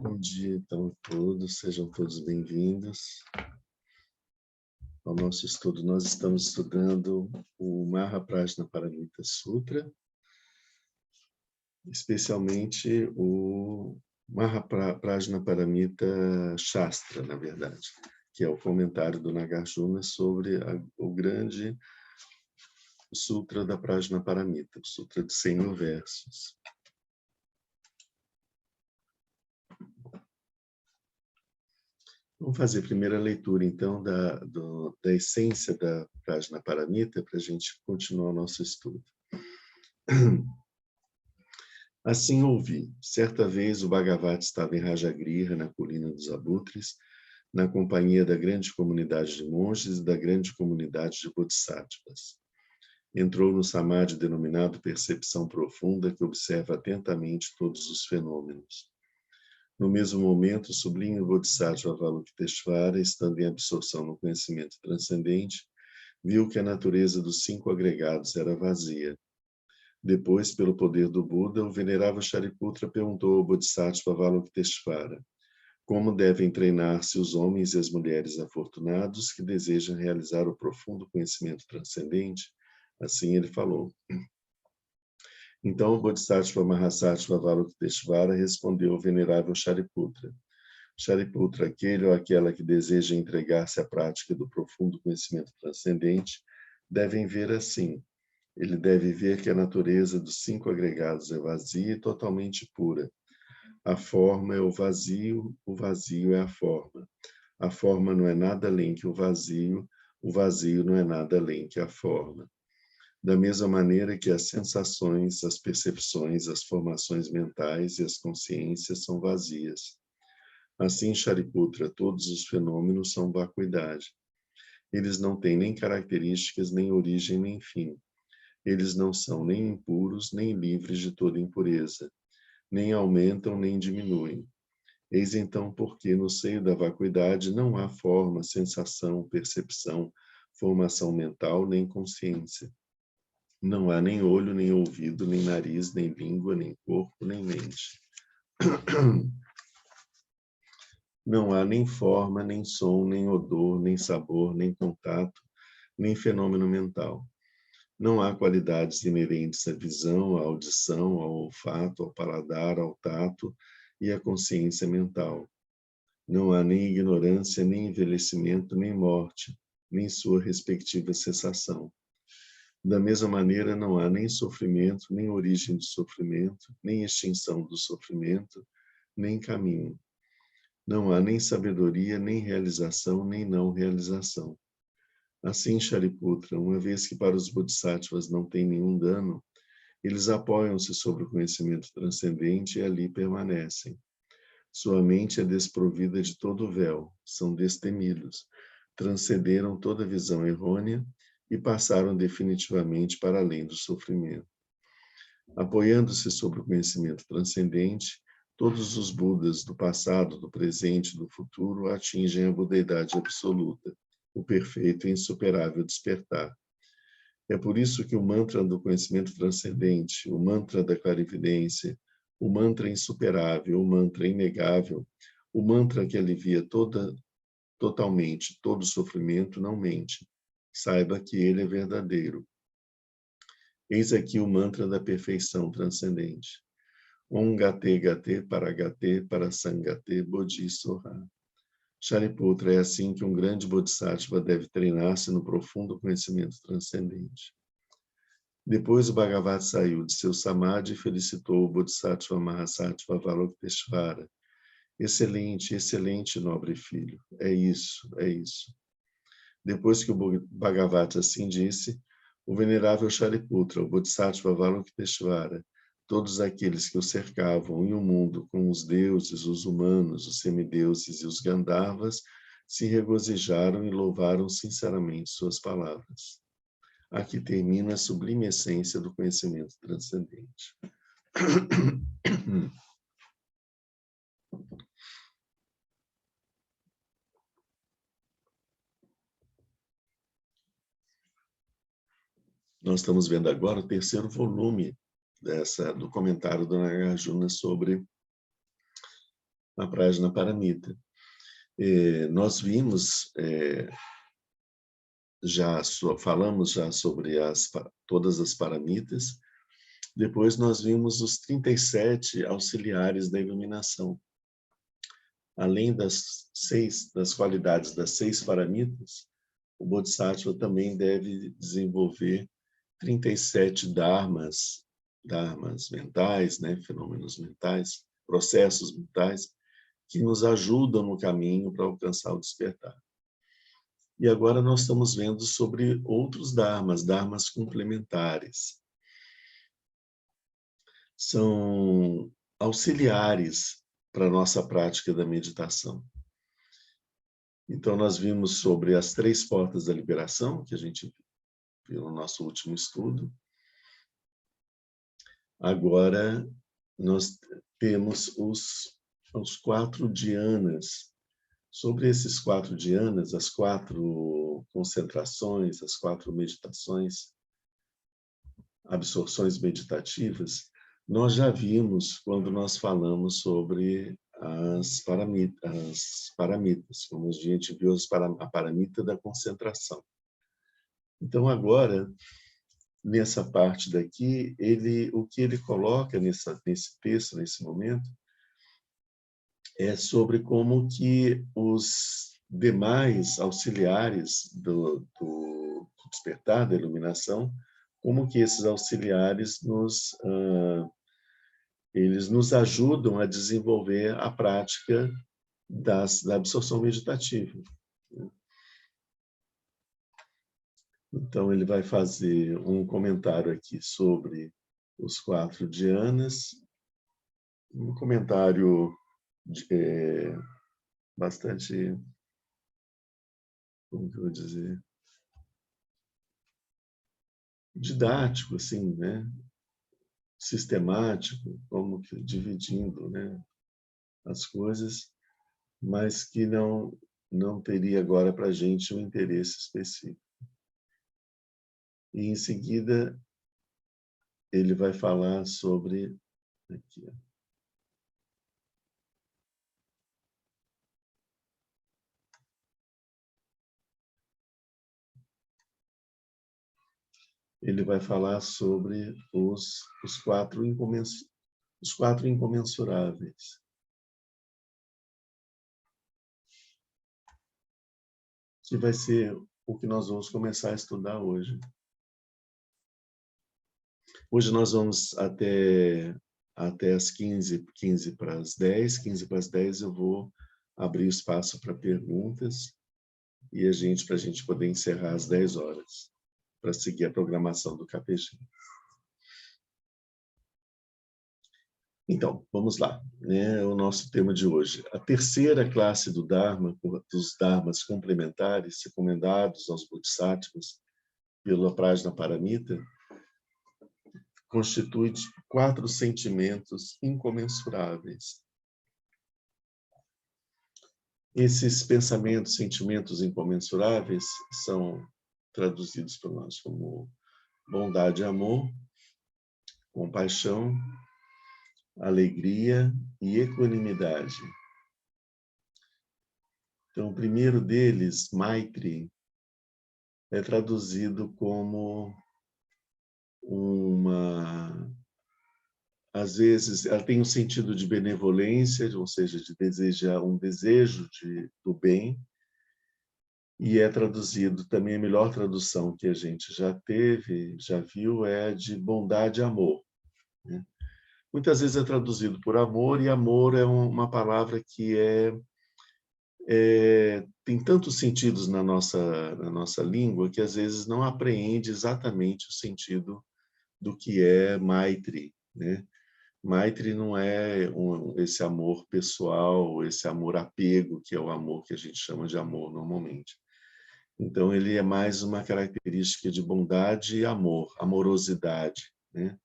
Bom dia, então, a todos. Sejam todos bem-vindos ao nosso estudo. Nós estamos estudando o Mahaprajnaparamita Sutra, especialmente o Mahaprajnaparamita Shastra, na verdade, que é o comentário do Nagarjuna sobre o grande Sutra da Prajnaparamita, o Sutra de 100.000 versos. Vamos fazer a primeira leitura, então, da essência da Prajnaparamita, para a gente continuar o nosso estudo. Assim ouvi, certa vez o Bhagavat estava em Rajagriha, na colina dos abutres, na companhia da grande comunidade de monges e da grande comunidade de bodhisattvas. Entrou no samadhi denominado percepção profunda, que observa atentamente todos os fenômenos. No mesmo momento, o sublime Bodhisattva Avalokiteshvara, estando em absorção no conhecimento transcendente, viu que a natureza dos 5 agregados era vazia. Depois, pelo poder do Buda, o venerável Shariputra perguntou ao Bodhisattva Avalokiteshvara como devem treinar-se os homens e as mulheres afortunados que desejam realizar o profundo conhecimento transcendente. Assim ele falou. Então, o Bodhisattva Mahasattva Avalokiteshvara respondeu ao venerável Shariputra. Shariputra, aquele ou aquela que deseja entregar-se à prática do profundo conhecimento transcendente, devem ver assim. Ele deve ver que a natureza dos 5 agregados é vazia e totalmente pura. A forma é o vazio é a forma. A forma não é nada além que o vazio não é nada além que a forma. Da mesma maneira que as sensações, as percepções, as formações mentais e as consciências são vazias. Assim, Shariputra, todos os fenômenos são vacuidade. Eles não têm nem características, nem origem, nem fim. Eles não são nem impuros, nem livres de toda impureza. Nem aumentam, nem diminuem. Eis então porque no seio da vacuidade não há forma, sensação, percepção, formação mental, nem consciência. Não há nem olho, nem ouvido, nem nariz, nem língua, nem corpo, nem mente. Não há nem forma, nem som, nem odor, nem sabor, nem contato, nem fenômeno mental. Não há qualidades inerentes à visão, à audição, ao olfato, ao paladar, ao tato e à consciência mental. Não há nem ignorância, nem envelhecimento, nem morte, nem sua respectiva cessação. Da mesma maneira, não há nem sofrimento, nem origem do sofrimento, nem extinção do sofrimento, nem caminho. Não há nem sabedoria, nem realização, nem não realização. Assim, Shariputra, uma vez que para os bodhisattvas não tem nenhum dano, eles apoiam-se sobre o conhecimento transcendente e ali permanecem. Sua mente é desprovida de todo véu, são destemidos, transcenderam toda visão errônea e passaram definitivamente para além do sofrimento. Apoiando-se sobre o conhecimento transcendente, todos os Budas do passado, do presente e do futuro atingem a budeidade absoluta, o perfeito e insuperável despertar. É por isso que o mantra do conhecimento transcendente, o mantra da clarividência, o mantra insuperável, o mantra inegável, o mantra que alivia totalmente todo sofrimento, não mente. Saiba que ele é verdadeiro. Eis aqui o mantra da perfeição transcendente. Om Gate Gate para Sangate Bodhi Soha. Shariputra, é assim que um grande bodhisattva deve treinar-se no profundo conhecimento transcendente. Depois o Bhagavat saiu de seu samadhi e felicitou o Bodhisattva Mahasattva Avalokiteshvara. Excelente, excelente, nobre filho. É isso, é isso. Depois que o Bhagavat assim disse, o venerável Shariputra, o Bodhisattva Avalokiteshvara, todos aqueles que o cercavam e o mundo com os deuses, os humanos, os semideuses e os Gandharvas, se regozijaram e louvaram sinceramente suas palavras. Aqui termina a sublime essência do conhecimento transcendente. Nós estamos vendo agora o terceiro volume do comentário do Nagarjuna sobre na Prajnaparamita. Nós vimos, falamos já sobre todas as paramitas, depois nós vimos os 37 auxiliares da iluminação. Além das qualidades das 6 paramitas, o Bodhisattva também deve desenvolver 37 dharmas mentais, né, fenômenos mentais, processos mentais, que nos ajudam no caminho para alcançar o despertar. E agora nós estamos vendo sobre outros dharmas complementares. São auxiliares para a nossa prática da meditação. Então, nós vimos sobre as 3 portas da liberação, que a gente viu no nosso último estudo. Agora, nós temos os 4 dhyanas. Sobre esses 4 dhyanas, as 4 concentrações, as 4 meditações, absorções meditativas, nós já vimos quando nós falamos sobre as paramitas, como a gente viu a paramita da concentração. Então, agora, nessa parte daqui, o que ele coloca nesse texto, nesse momento, é sobre como que os demais auxiliares do despertar, da iluminação, como que esses auxiliares eles nos ajudam a desenvolver a prática da absorção meditativa. Então, ele vai fazer um comentário aqui sobre os 4 dhyanas, um comentário bastante, como que eu vou dizer, didático, assim, né? Sistemático, como que dividindo, né, as coisas, mas que não teria agora para a gente um interesse específico. E, em seguida, ele vai falar sobre... Aqui, ó. Ele vai falar sobre os 4 incomensuráveis. Que vai ser o que nós vamos começar a estudar hoje. Hoje nós vamos até as 15 para as 10. 15 para as 10 eu vou abrir espaço para perguntas e para a gente poder encerrar às 10 horas, para seguir a programação do KPG. Então, vamos lá, né? O nosso tema de hoje. A terceira classe do Dharma, dos Dharmas complementares, recomendados aos Bodhisattvas pela Prajnaparamita, constitui 4 sentimentos incomensuráveis. Esses pensamentos, sentimentos incomensuráveis são traduzidos por nós como bondade e amor, compaixão, alegria e equanimidade. Então, o primeiro deles, Maitri, é traduzido como às vezes, ela tem um sentido de benevolência, ou seja, de desejar um desejo do bem, e é traduzido também, a melhor tradução que a gente já viu, é de bondade e amor, né? Muitas vezes é traduzido por amor, e amor é uma palavra que tem tantos sentidos na nossa língua que às vezes não apreende exatamente o sentido do que é Maitri, né? Maitri não é esse amor pessoal, esse amor apego, que é o amor que a gente chama de amor normalmente. Então, ele é mais uma característica de bondade e amor, amorosidade, né?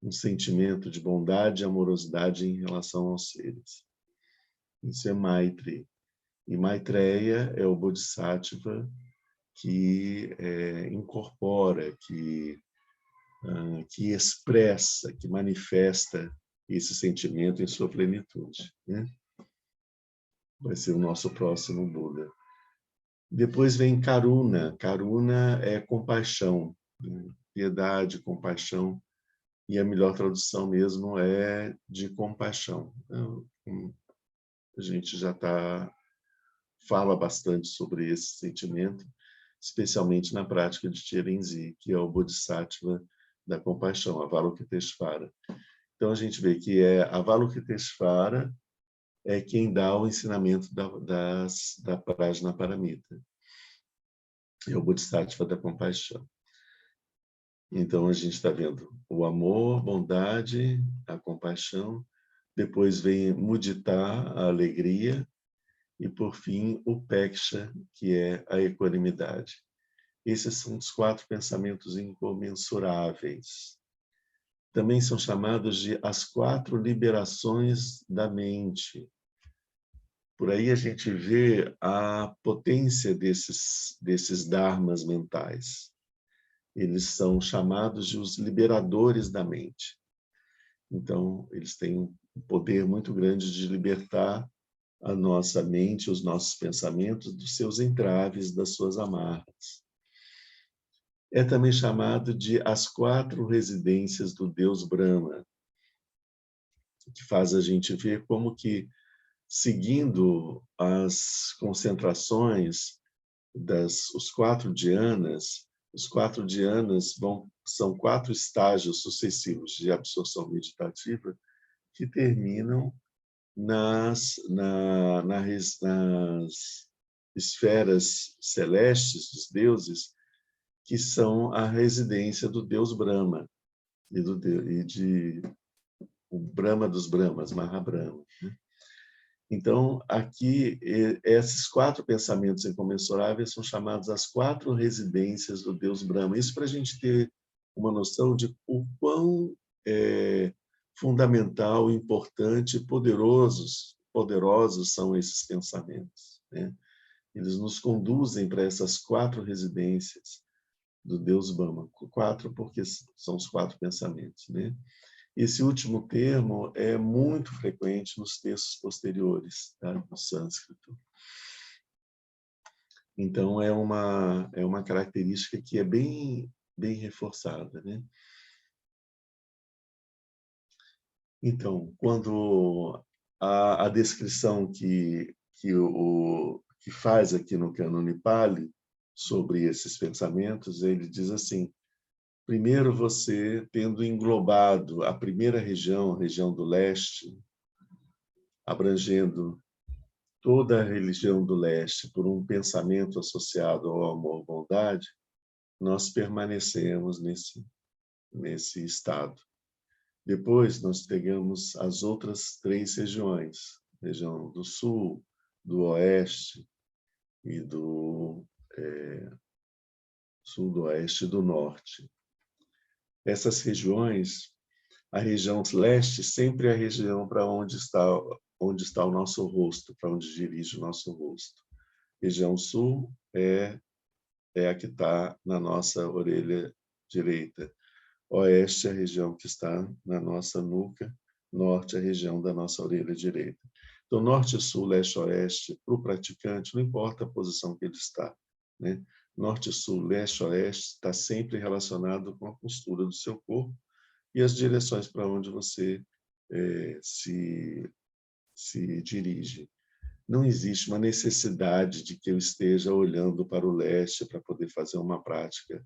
Um sentimento de bondade e amorosidade em relação aos seres. Isso é Maitri. E Maitreya é o Bodhisattva que incorpora, que expressa, que manifesta esse sentimento em sua plenitude, né? vai ser o nosso próximo Buda. Depois vem Karuna. Karuna é compaixão, né? Piedade, compaixão, e a melhor tradução mesmo é de compaixão. Então, a gente já fala bastante sobre esse sentimento, especialmente na prática de Chirenzi, que é o Bodhisattva da compaixão, Avalokiteshvara. Então a gente vê que Avalokiteshvara é quem dá o ensinamento da Prajnaparamita. É o Bodhisattva da compaixão. Então a gente está vendo o amor, bondade, a compaixão, depois vem Mudita, a alegria, e por fim o Peksha, que é a equanimidade. Esses são os 4 pensamentos incomensuráveis. Também são chamados de as 4 liberações da mente. Por aí a gente vê a potência desses dharmas mentais. Eles são chamados de os liberadores da mente. Então, eles têm um poder muito grande de libertar a nossa mente, os nossos pensamentos, dos seus entraves, das suas amarras. É também chamado de as 4 residências do Deus Brahma, que faz a gente ver como que, seguindo as concentrações os 4 dhyanas, os 4 dhyanas são 4 estágios sucessivos de absorção meditativa que terminam nas esferas celestes dos deuses, que são a residência do Deus Brahma e o Brahma dos Brahmas, Mahabrahma. Então, aqui, esses 4 pensamentos incomensuráveis são chamados as 4 residências do Deus Brahma. Isso para a gente ter uma noção de o quão fundamental, importante e poderosos são esses pensamentos, né? Eles nos conduzem para essas 4 residências do Deus Brahma. 4 porque são os 4 pensamentos, né? Esse último termo é muito frequente nos textos posteriores, tá, do sânscrito. Então, é uma característica que é bem reforçada, né? Então, quando a descrição que faz aqui no Cânone Pali sobre esses pensamentos, ele diz assim: primeiro, você tendo englobado a primeira região, a região do leste, abrangendo toda a religião do leste por um pensamento associado ao amor-bondade, nós permanecemos nesse estado. Depois, nós pegamos as outras 3 regiões, região do sul, do oeste e do sul, do oeste e do norte. Essas regiões, a região leste sempre é a região para onde está o nosso rosto, para onde dirige o nosso rosto. Região sul é a que está na nossa orelha direita. Oeste é a região que está na nossa nuca. Norte é a região da nossa orelha direita. Então, norte, sul, leste, oeste, para o praticante, não importa a posição que ele está, né? Norte, sul, leste, oeste está sempre relacionado com a postura do seu corpo e as direções para onde você se dirige. Não existe uma necessidade de que eu esteja olhando para o leste para poder fazer uma prática.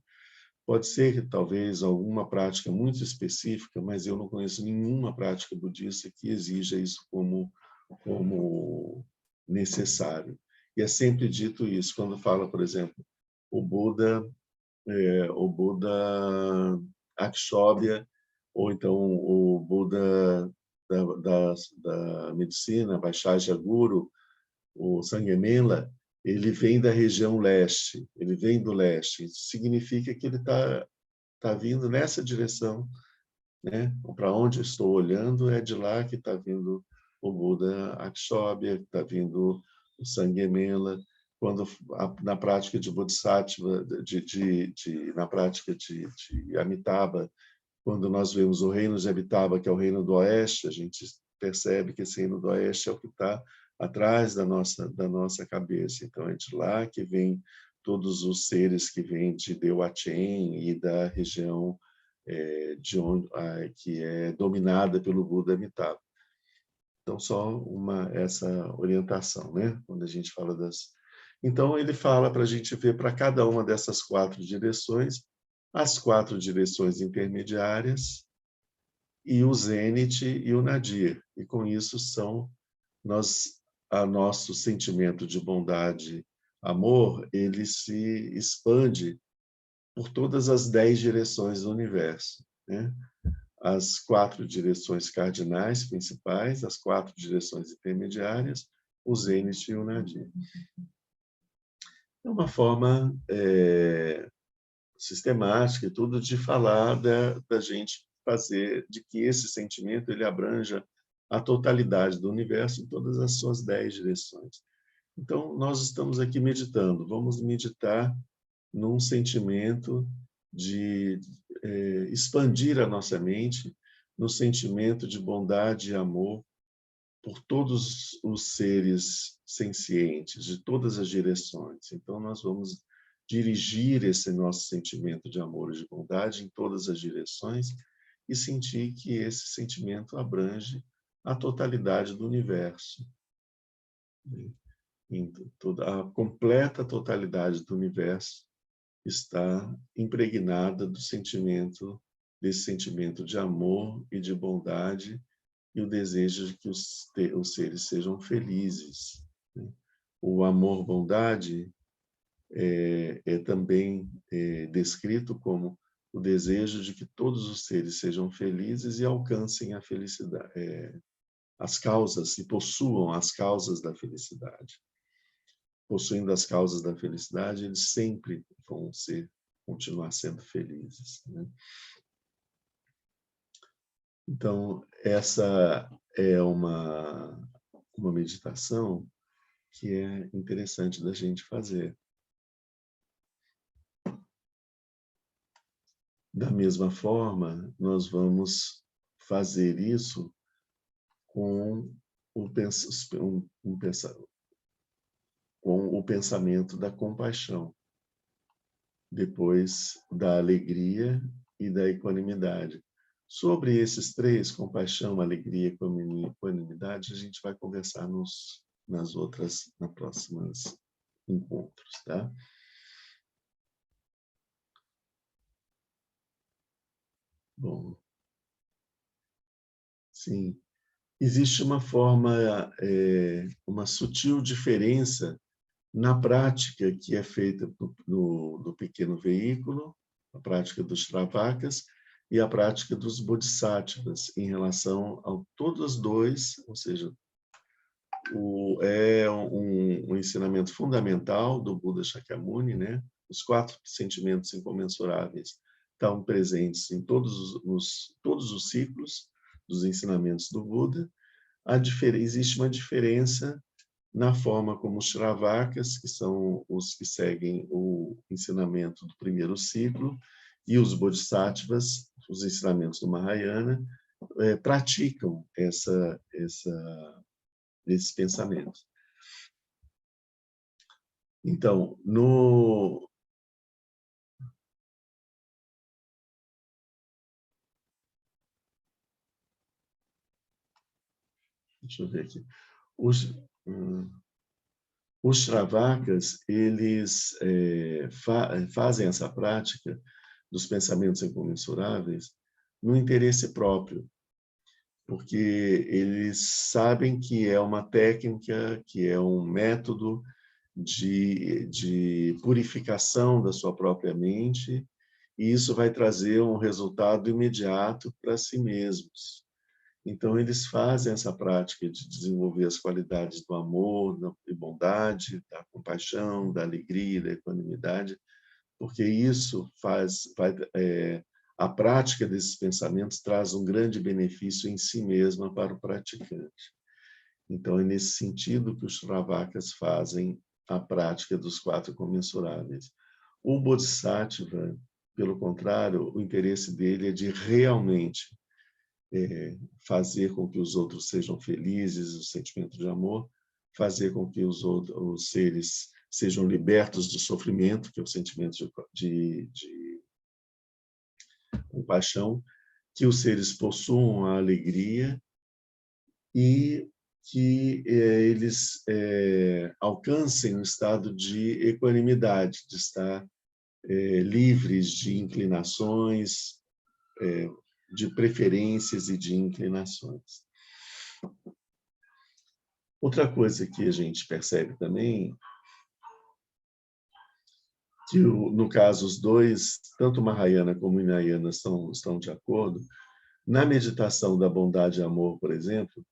Pode ser que talvez alguma prática muito específica, mas eu não conheço nenhuma prática budista que exija isso como necessário. E é sempre dito isso quando fala, por exemplo, o Buda Akshobhya, ou então o Buda da medicina, Vaishashya Guru, o Sanghemela, ele vem da região leste, ele vem do leste. Isso significa que ele tá vindo nessa direção, né? Para onde eu estou olhando, é de lá que está vindo o Buda Akshobhya, que está vindo o Sanghemela. Quando na prática de Bodhisattva, na prática de Amitabha, quando nós vemos o reino de Amitabha, que é o reino do oeste, a gente percebe que esse reino do oeste é o que está atrás da nossa cabeça. Então, é de lá que vem todos os seres que vêm de Deu-a-Chen e da região de onde, que é dominada pelo Buda Amitabha. Então, só essa orientação, né? Quando a gente fala das... Então, ele fala para a gente ver para cada uma dessas 4 direções, as 4 direções intermediárias e o Zenit e o Nadir. E com isso nosso sentimento de bondade, amor, ele se expande por todas as 10 direções do universo, né? As 4 direções cardinais principais, as 4 direções intermediárias, o Zenit e o Nadir. É uma forma sistemática e tudo de falar da gente fazer, de que esse sentimento ele abranja a totalidade do universo em todas as suas 10 direções. Então, nós estamos aqui meditando. Vamos meditar num sentimento de expandir a nossa mente no sentimento de bondade e amor por todos os seres sencientes, de todas as direções. Então, nós vamos dirigir esse nosso sentimento de amor e de bondade em todas as direções e sentir que esse sentimento abrange a totalidade do universo. A completa totalidade do universo está impregnada desse sentimento de amor e de bondade e o desejo de que os seres sejam felizes. O amor-bondade é também descrito como o desejo de que todos os seres sejam felizes e alcancem a felicidade, as causas, e possuam as causas da felicidade. Possuindo as causas da felicidade, eles sempre vão continuar sendo felizes, né? Então, essa é uma meditação que é interessante da gente fazer. Da mesma forma, nós vamos fazer isso com o pensamento da compaixão, depois da alegria e da equanimidade. Sobre esses 3, compaixão, alegria e equanimidade, a gente vai conversar nos próximos encontros, tá? Bom, sim. Existe uma forma, uma sutil diferença na prática que é feita no pequeno veículo, a prática dos Shravakas e a prática dos Bodhisattvas, em relação a todos os 2, ou seja, é um ensinamento fundamental do Buda Shakyamuni, né? Os 4 sentimentos incomensuráveis estão presentes em todos os ciclos dos ensinamentos do Buda. Existe uma diferença na forma como os Shravakas, que são os que seguem o ensinamento do primeiro ciclo, e os Bodhisattvas, os ensinamentos do Mahayana, praticam esses pensamentos. Então, deixa eu ver aqui. Os Shravakas, eles fazem essa prática dos pensamentos incomensuráveis no interesse próprio, porque eles sabem que é uma técnica, que é um método de purificação da sua própria mente, e isso vai trazer um resultado imediato para si mesmos. Então, eles fazem essa prática de desenvolver as qualidades do amor, da bondade, da compaixão, da alegria, da equanimidade, porque isso a prática desses pensamentos traz um grande benefício em si mesma para o praticante. Então, é nesse sentido que os Shravakas fazem a prática dos 4 comensuráveis. O Bodhisattva, pelo contrário, o interesse dele é de realmente fazer com que os outros sejam felizes, o sentimento de amor, fazer com que os seres sejam libertos do sofrimento, que é o sentimento de compaixão, que os seres possuam a alegria e que eles alcancem um estado de equanimidade, de estar livres de inclinações, de preferências e de inclinações. Outra coisa que a gente percebe também, que no caso os dois, tanto Mahayana como Hinayana, estão de acordo, na meditação da bondade e amor, por exemplo,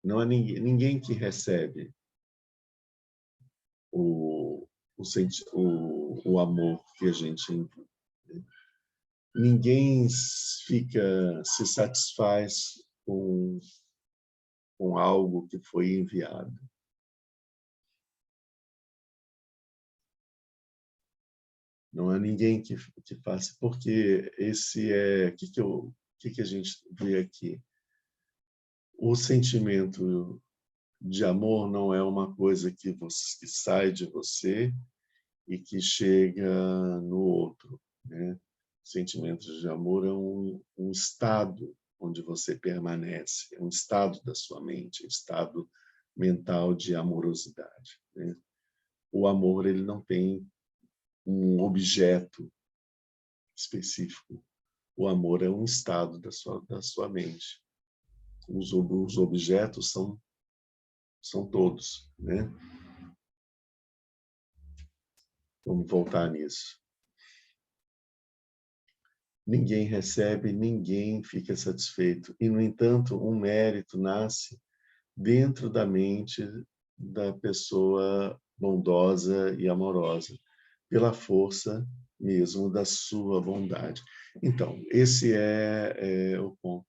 não há ninguém que recebe o amor que a gente... Ninguém se satisfaz com algo que foi enviado. Não há ninguém que faça, porque esse é... O que a gente vê aqui? O sentimento de amor não é uma coisa que sai de você e que chega no outro, né? O sentimento de amor é um estado onde você permanece, é um estado da sua mente, um estado mental de amorosidade, né? O amor, ele não tem um objeto específico. O amor é um estado da sua mente. Os objetos são todos, né? Vamos voltar nisso. Ninguém recebe, ninguém fica satisfeito. E, no entanto, um mérito nasce dentro da mente da pessoa bondosa e amorosa, pela força mesmo da sua bondade. Então, esse é o ponto.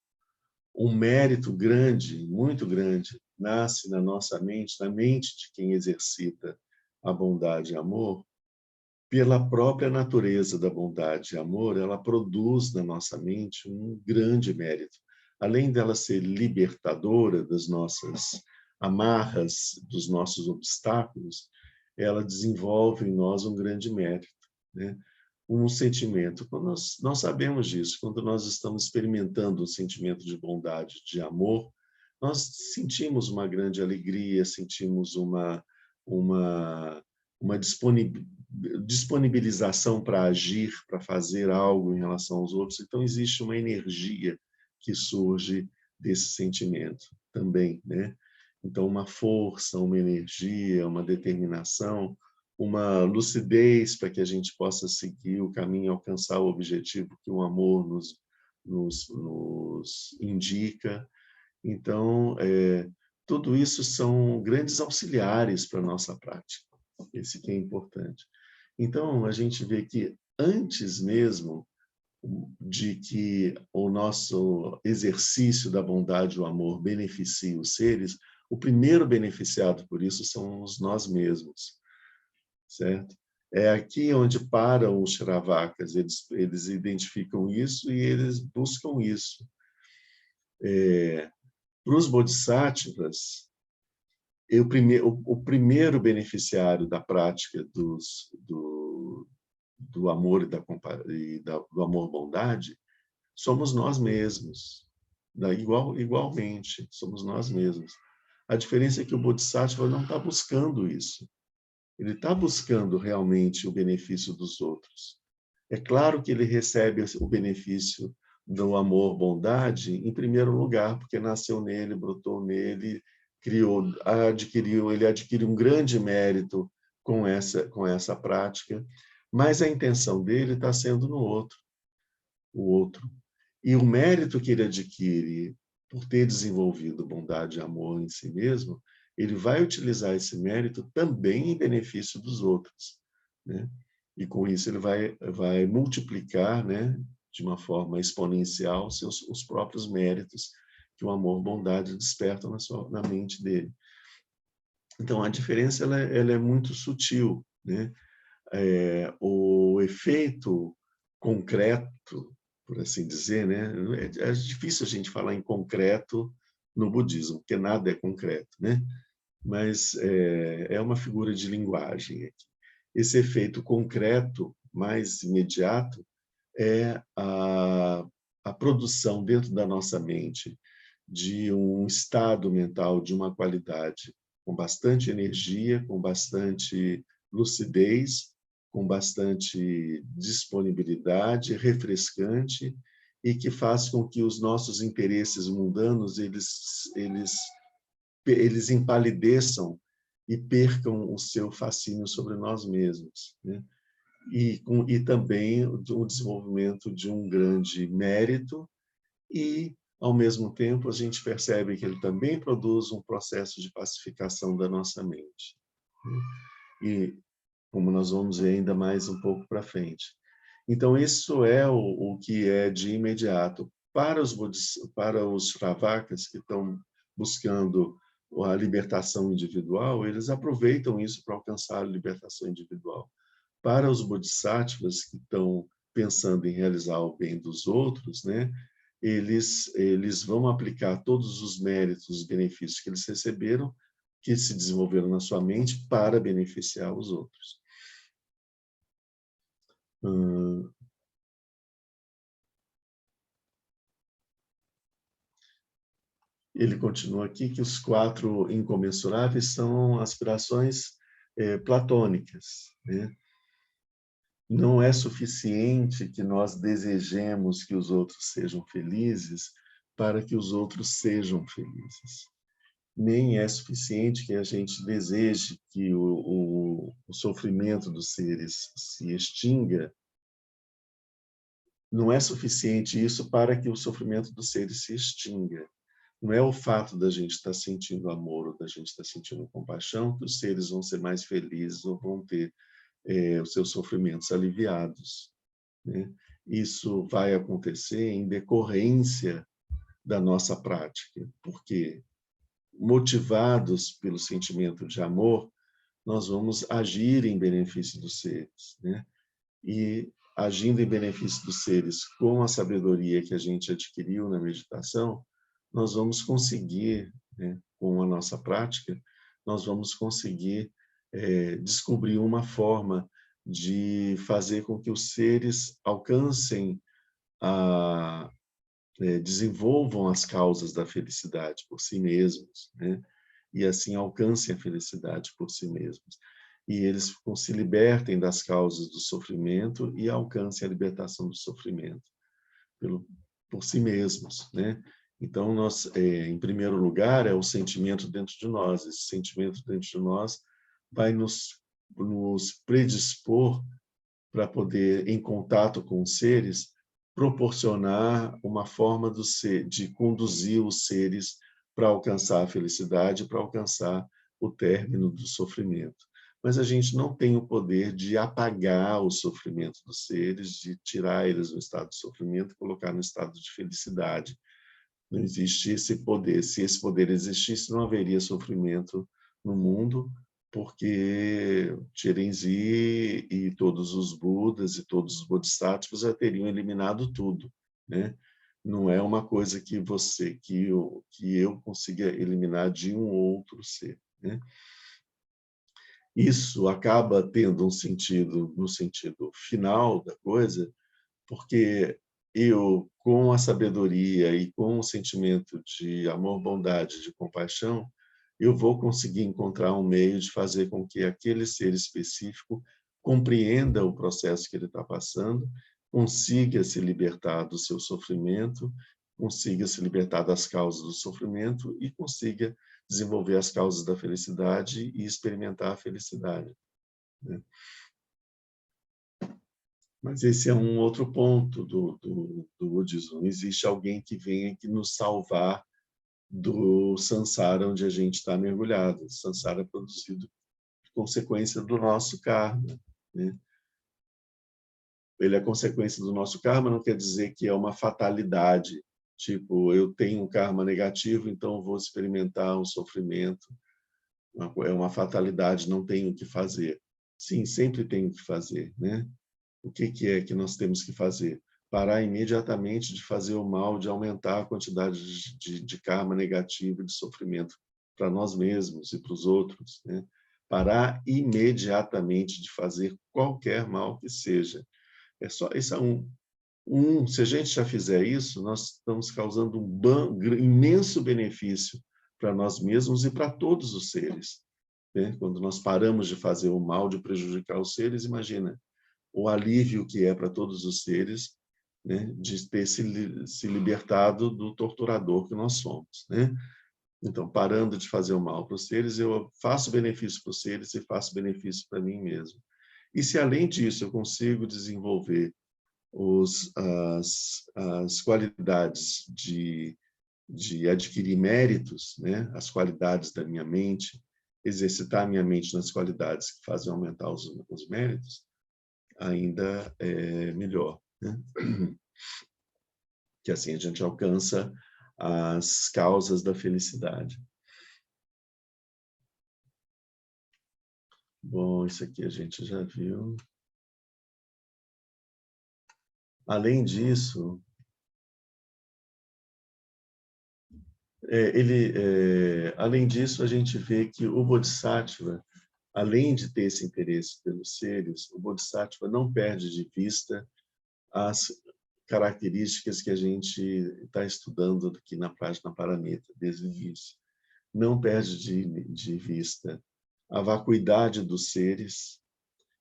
Um mérito grande, muito grande, nasce na nossa mente, na mente de quem exercita a bondade e amor, pela própria natureza da bondade e amor, ela produz na nossa mente um grande mérito. Além dela ser libertadora das nossas amarras, dos nossos obstáculos, ela desenvolve em nós um grande mérito, né? Um sentimento. Quando nós sabemos disso, quando nós estamos experimentando um sentimento de bondade, de amor, nós sentimos uma grande alegria, sentimos uma disponibilização para agir, para fazer algo em relação aos outros. Então, existe uma energia que surge desse sentimento também, né? Então, uma força, uma energia, uma determinação, uma lucidez para que a gente possa seguir o caminho, alcançar o objetivo que o amor nos indica. Então, tudo isso são grandes auxiliares para a nossa prática. Esse que é importante. Então, a gente vê que antes mesmo de que o nosso exercício da bondade e o amor beneficie os seres, o primeiro beneficiado por isso somos nós mesmos, certo? É aqui onde param os Shravakas, eles identificam isso e eles buscam isso. Para os Bodhisattvas, o primeiro beneficiário da prática do amor do amor-bondade somos nós mesmos. Igualmente, somos nós mesmos. A diferença é que o Bodhisattva não está buscando isso. Ele está buscando realmente o benefício dos outros. É claro que ele recebe o benefício do amor-bondade em primeiro lugar, porque nasceu nele, brotou nele, ele adquiriu um grande mérito com essa prática, mas a intenção dele está sendo no outro, o outro. E o mérito que ele adquire por ter desenvolvido bondade e amor em si mesmo, ele vai utilizar esse mérito também em benefício dos outros, né? E com isso ele vai multiplicar, né, de uma forma exponencial os próprios méritos que o amor-bondade desperta na mente dele. Então, a diferença ela é muito sutil, né? O efeito concreto, por assim dizer, né? É difícil a gente falar em concreto no budismo, porque nada é concreto, né? Mas é uma figura de linguagem aqui. Esse efeito concreto, mais imediato, é a produção dentro da nossa mente de um estado mental de uma qualidade com bastante energia, com bastante lucidez, com bastante disponibilidade, refrescante, e que faz com que os nossos interesses mundanos eles empalideçam e percam o seu fascínio sobre nós mesmos, né? E também o desenvolvimento de um grande mérito e, ao mesmo tempo, a gente percebe que ele também produz um processo de pacificação da nossa mente, né? E, como nós vamos ver ainda mais um pouco para frente. Então, isso é o que é de imediato. Para os Shravakas que estão buscando a libertação individual, eles aproveitam isso para alcançar a libertação individual. Para os Bodhisattvas que estão pensando em realizar o bem dos outros, né, eles vão aplicar todos os méritos, os benefícios que eles receberam, que se desenvolveram na sua mente, para beneficiar os outros. Ele continua aqui que os 4 incomensuráveis são aspirações platônicas, né? Não é suficiente que nós desejemos que os outros sejam felizes para que os outros sejam felizes. Nem é suficiente que a gente deseje que o sofrimento dos seres se extinga. Não é suficiente isso para que o sofrimento dos seres se extinga. Não é o fato da gente estar sentindo amor ou da gente estar sentindo compaixão que os seres vão ser mais felizes ou vão ter os seus sofrimentos aliviados, né? Isso vai acontecer em decorrência da nossa prática, porque, motivados pelo sentimento de amor, nós vamos agir em benefício dos seres, né? E, agindo em benefício dos seres com a sabedoria que a gente adquiriu na meditação, nós vamos conseguir, né, com a nossa prática, nós vamos conseguir descobrir uma forma de fazer com que os seres alcancem, desenvolvam as causas da felicidade por si mesmos, né? E assim alcancem a felicidade por si mesmos. E eles se libertem das causas do sofrimento e alcancem a libertação do sofrimento por si mesmos, né? Então, nós, em primeiro lugar, é o sentimento dentro de nós. Esse sentimento dentro de nós vai nos predispor para poder, em contato com os seres, proporcionar uma forma de conduzir os seres para alcançar a felicidade, para alcançar o término do sofrimento. Mas a gente não tem o poder de apagar o sofrimento dos seres, de tirar eles do estado de sofrimento e colocar no estado de felicidade. Não existe esse poder. Se esse poder existisse, não haveria sofrimento no mundo, porque Chirenzi e todos os Budas e todos os Bodhisattvas já teriam eliminado tudo, né? Não é uma coisa que eu consiga eliminar de um outro ser, né? Isso acaba tendo um sentido, no sentido final da coisa, porque eu, com a sabedoria e com o sentimento de amor, bondade, de compaixão, eu vou conseguir encontrar um meio de fazer com que aquele ser específico compreenda o processo que ele está passando, consiga se libertar do seu sofrimento, consiga se libertar das causas do sofrimento e consiga desenvolver as causas da felicidade e experimentar a felicidade, né? Mas esse é um outro ponto do budismo. Não existe alguém que venha que nos salvar do samsara onde a gente está mergulhado. O samsara é produzido consequência do nosso karma, né? Ele é consequência do nosso karma, não quer dizer que é uma fatalidade, tipo, eu tenho um karma negativo, então vou experimentar um sofrimento. É uma fatalidade, não tenho o que fazer. Sim, sempre tenho o que fazer, né? O que é que nós temos que fazer? parar imediatamente de fazer o mal, de aumentar a quantidade de karma negativo, de sofrimento para nós mesmos e para os outros, né? Parar imediatamente de fazer qualquer mal que seja. Isso é se a gente já fizer isso, nós estamos causando imenso benefício para nós mesmos e para todos os seres, né? Quando nós paramos de fazer o mal, de prejudicar os seres, imagina o alívio que é para todos os seres, né, de ter se libertado do torturador que nós somos, né? Então, parando de fazer o mal para os seres, eu faço benefício para os seres e faço benefício para mim mesmo. E se, além disso, eu consigo desenvolver as qualidades de adquirir méritos, né? As qualidades da minha mente, exercitar a minha mente nas qualidades que fazem aumentar os méritos, ainda é melhor, né? Que assim a gente alcança as causas da felicidade. Bom, isso aqui a gente já viu. Além disso, além disso, a gente vê que o Bodhisattva, além de ter esse interesse pelos seres, o Bodhisattva não perde de vista as características que a gente está estudando aqui na página Paramita, desde o início. Não perde de vista a vacuidade dos seres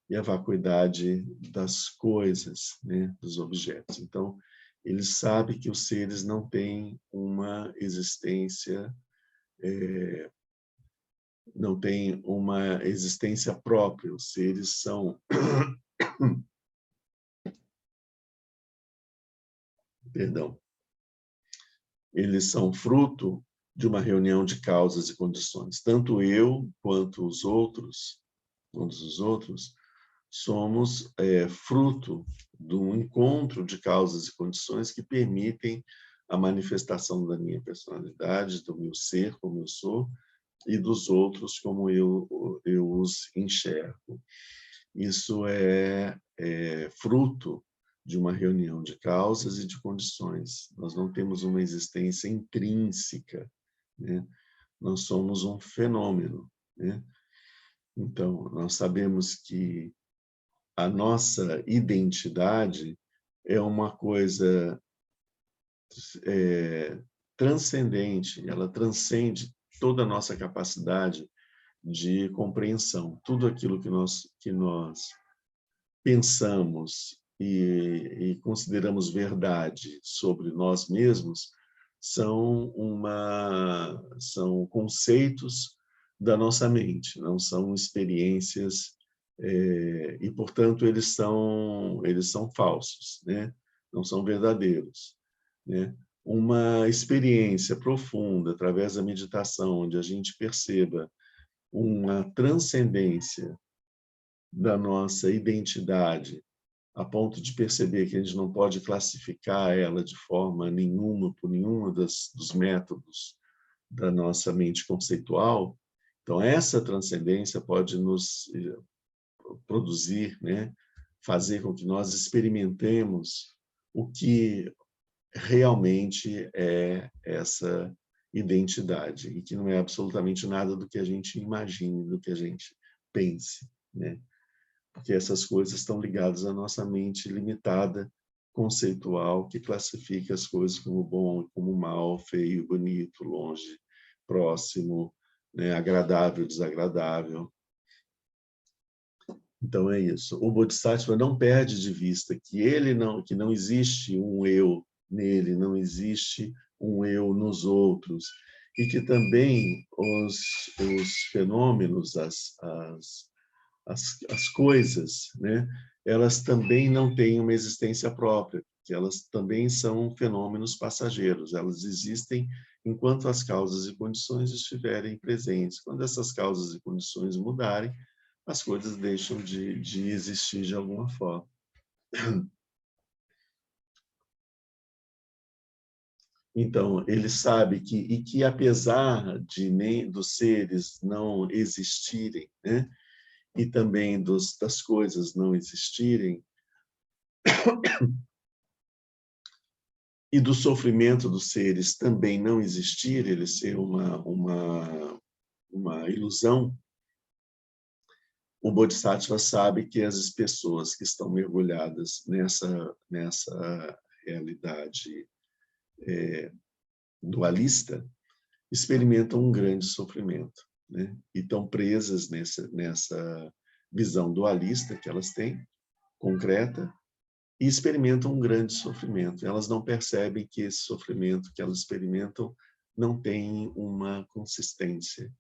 e a vacuidade das coisas, né, dos objetos. Então, ele sabe que os seres não têm uma existência, não têm uma existência própria. Os seres são, perdão, eles são fruto de uma reunião de causas e condições. Tanto eu quanto os outros, todos os outros, somos fruto do encontro de causas e condições que permitem a manifestação da minha personalidade, do meu ser, como eu sou, e dos outros, como eu os enxergo. Isso é fruto de uma reunião de causas e de condições. Nós não temos uma existência intrínseca, né? Nós somos um fenômeno, né? Então, nós sabemos que a nossa identidade é uma coisa transcendente, ela transcende toda a nossa capacidade de compreensão. Tudo aquilo que nós pensamos e consideramos verdade sobre nós mesmos são conceitos da nossa mente, não são experiências, e, portanto, eles são falsos, né? Não são verdadeiros, né? Uma experiência profunda, através da meditação, onde a gente perceba uma transcendência da nossa identidade, a ponto de perceber que a gente não pode classificar ela de forma nenhuma, por nenhuma dos métodos da nossa mente conceitual. Então, essa transcendência pode nos produzir, né, fazer com que nós experimentemos o que realmente é essa identidade, e que não é absolutamente nada do que a gente imagine, do que a gente pense, né? Porque essas coisas estão ligadas à nossa mente limitada, conceitual, que classifica as coisas como bom e como mal, feio, bonito, longe, próximo, né, agradável, desagradável. Então é isso. O Bodhisattva não perde de vista que não existe um eu nele, não existe um eu nos outros, e que também os fenômenos, as coisas, né, elas também não têm uma existência própria, que elas também são fenômenos passageiros. Elas existem enquanto as causas e condições estiverem presentes. Quando essas causas e condições mudarem, as coisas deixam de existir de alguma forma. Então, ele sabe que apesar de nem dos seres não existirem, né, e também das coisas não existirem, e do sofrimento dos seres também não existir, ele ser uma ilusão, o Bodhisattva sabe que as pessoas que estão mergulhadas nessa realidade dualista experimentam um grande sofrimento, né? E estão presas nessa visão dualista que elas têm, concreta, e experimentam um grande sofrimento. Elas não percebem que esse sofrimento que elas experimentam não tem uma consistência,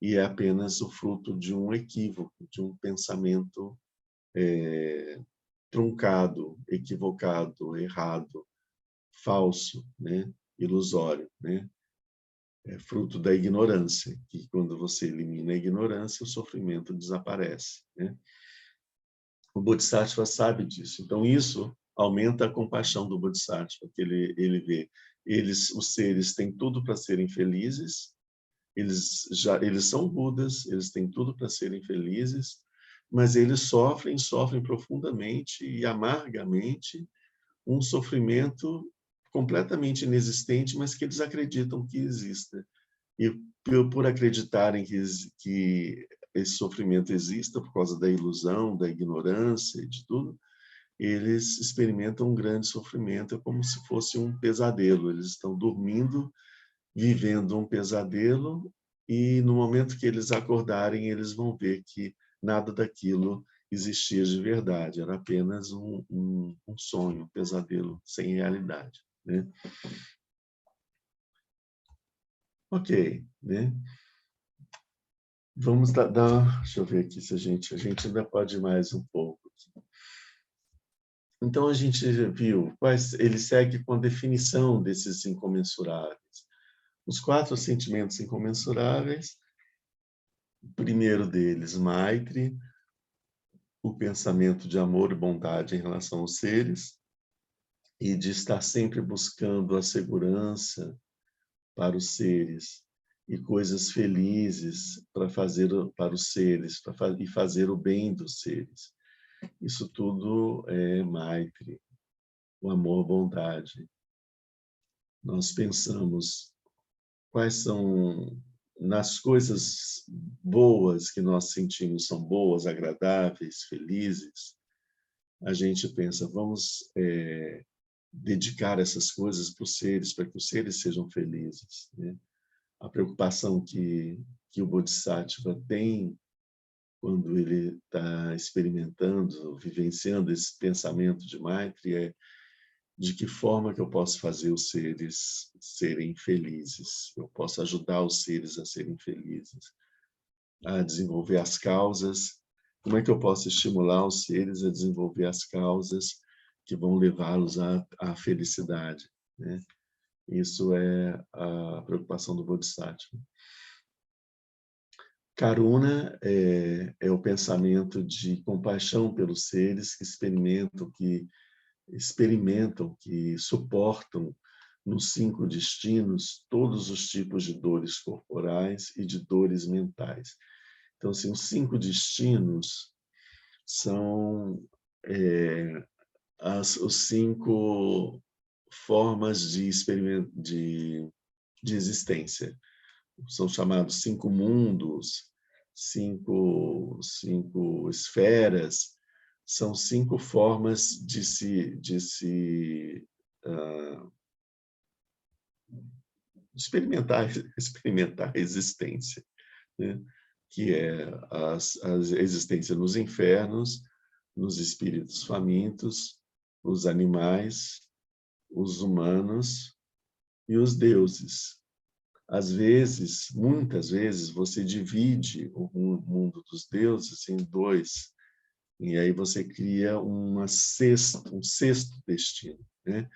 e é apenas o fruto de um equívoco, de um pensamento truncado, equivocado, errado, falso, né? Ilusório, né? É fruto da ignorância, que quando você elimina a ignorância, o sofrimento desaparece, né? O Bodhisattva sabe disso. Então, isso aumenta a compaixão do Bodhisattva, que ele vê. Os seres têm tudo para serem felizes, eles são Budas, eles têm tudo para serem felizes, mas eles sofrem profundamente e amargamente um sofrimento completamente inexistente, mas que eles acreditam que exista. E por acreditarem que esse sofrimento exista por causa da ilusão, da ignorância e de tudo, eles experimentam um grande sofrimento, é como se fosse um pesadelo. Eles estão dormindo, vivendo um pesadelo, e no momento que eles acordarem, eles vão ver que nada daquilo existia de verdade, era apenas um sonho, um pesadelo sem realidade, né? Ok, né? Vamos dar, deixa eu ver aqui se a gente ainda pode ir mais um pouco. Então, a gente viu, ele segue com a definição desses incomensuráveis. Os 4 sentimentos incomensuráveis, o primeiro deles, Maitri, o pensamento de amor e bondade em relação aos seres, e de estar sempre buscando a segurança para os seres e coisas felizes para fazer para os seres, e fazer o bem dos seres. Isso tudo é Maitri, o amor, bondade. Nós pensamos quais são, nas coisas boas que nós sentimos são boas, agradáveis, felizes, a gente pensa, vamos dedicar essas coisas para os seres, para que os seres sejam felizes, né? A preocupação que o Bodhisattva tem quando ele está experimentando, vivenciando esse pensamento de Maitri, é de que forma que eu posso fazer os seres serem felizes, eu posso ajudar os seres a serem felizes, a desenvolver as causas, como é que eu posso estimular os seres a desenvolver as causas que vão levá-los à felicidade, né? Isso é a preocupação do Bodhisattva. Karuna é o pensamento de compaixão pelos seres que suportam nos 5 destinos todos os tipos de dores corporais e de dores mentais. Então, assim, os 5 destinos são os 5 formas de existência. São chamados 5 mundos, 5 esferas, são 5 formas de experimentar a existência, né? Que é a existência nos infernos, nos espíritos famintos, os animais, os humanos e os deuses. Às vezes, muitas vezes, você divide o mundo dos deuses em 2, e aí você cria um sexto destino, né?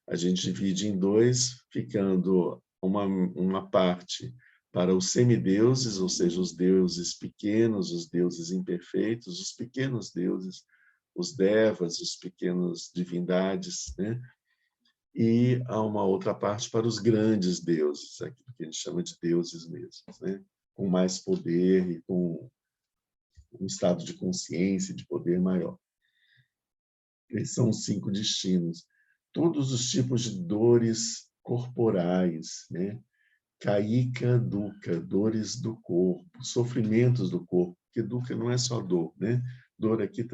A gente divide em 2, ficando uma parte para os semideuses, ou seja, os deuses pequenos, os deuses imperfeitos, os pequenos deuses, os devas, os pequenos divindades, né? E há uma outra parte para os grandes deuses, aquilo que a gente chama de deuses mesmos, né? Com mais poder e com um estado de consciência, de poder maior. Esses são os 5 destinos. todos os tipos de dores corporais, né? Caíca, dukkha, dores do corpo, sofrimentos do corpo, porque dukkha não é só dor, né? Dor aqui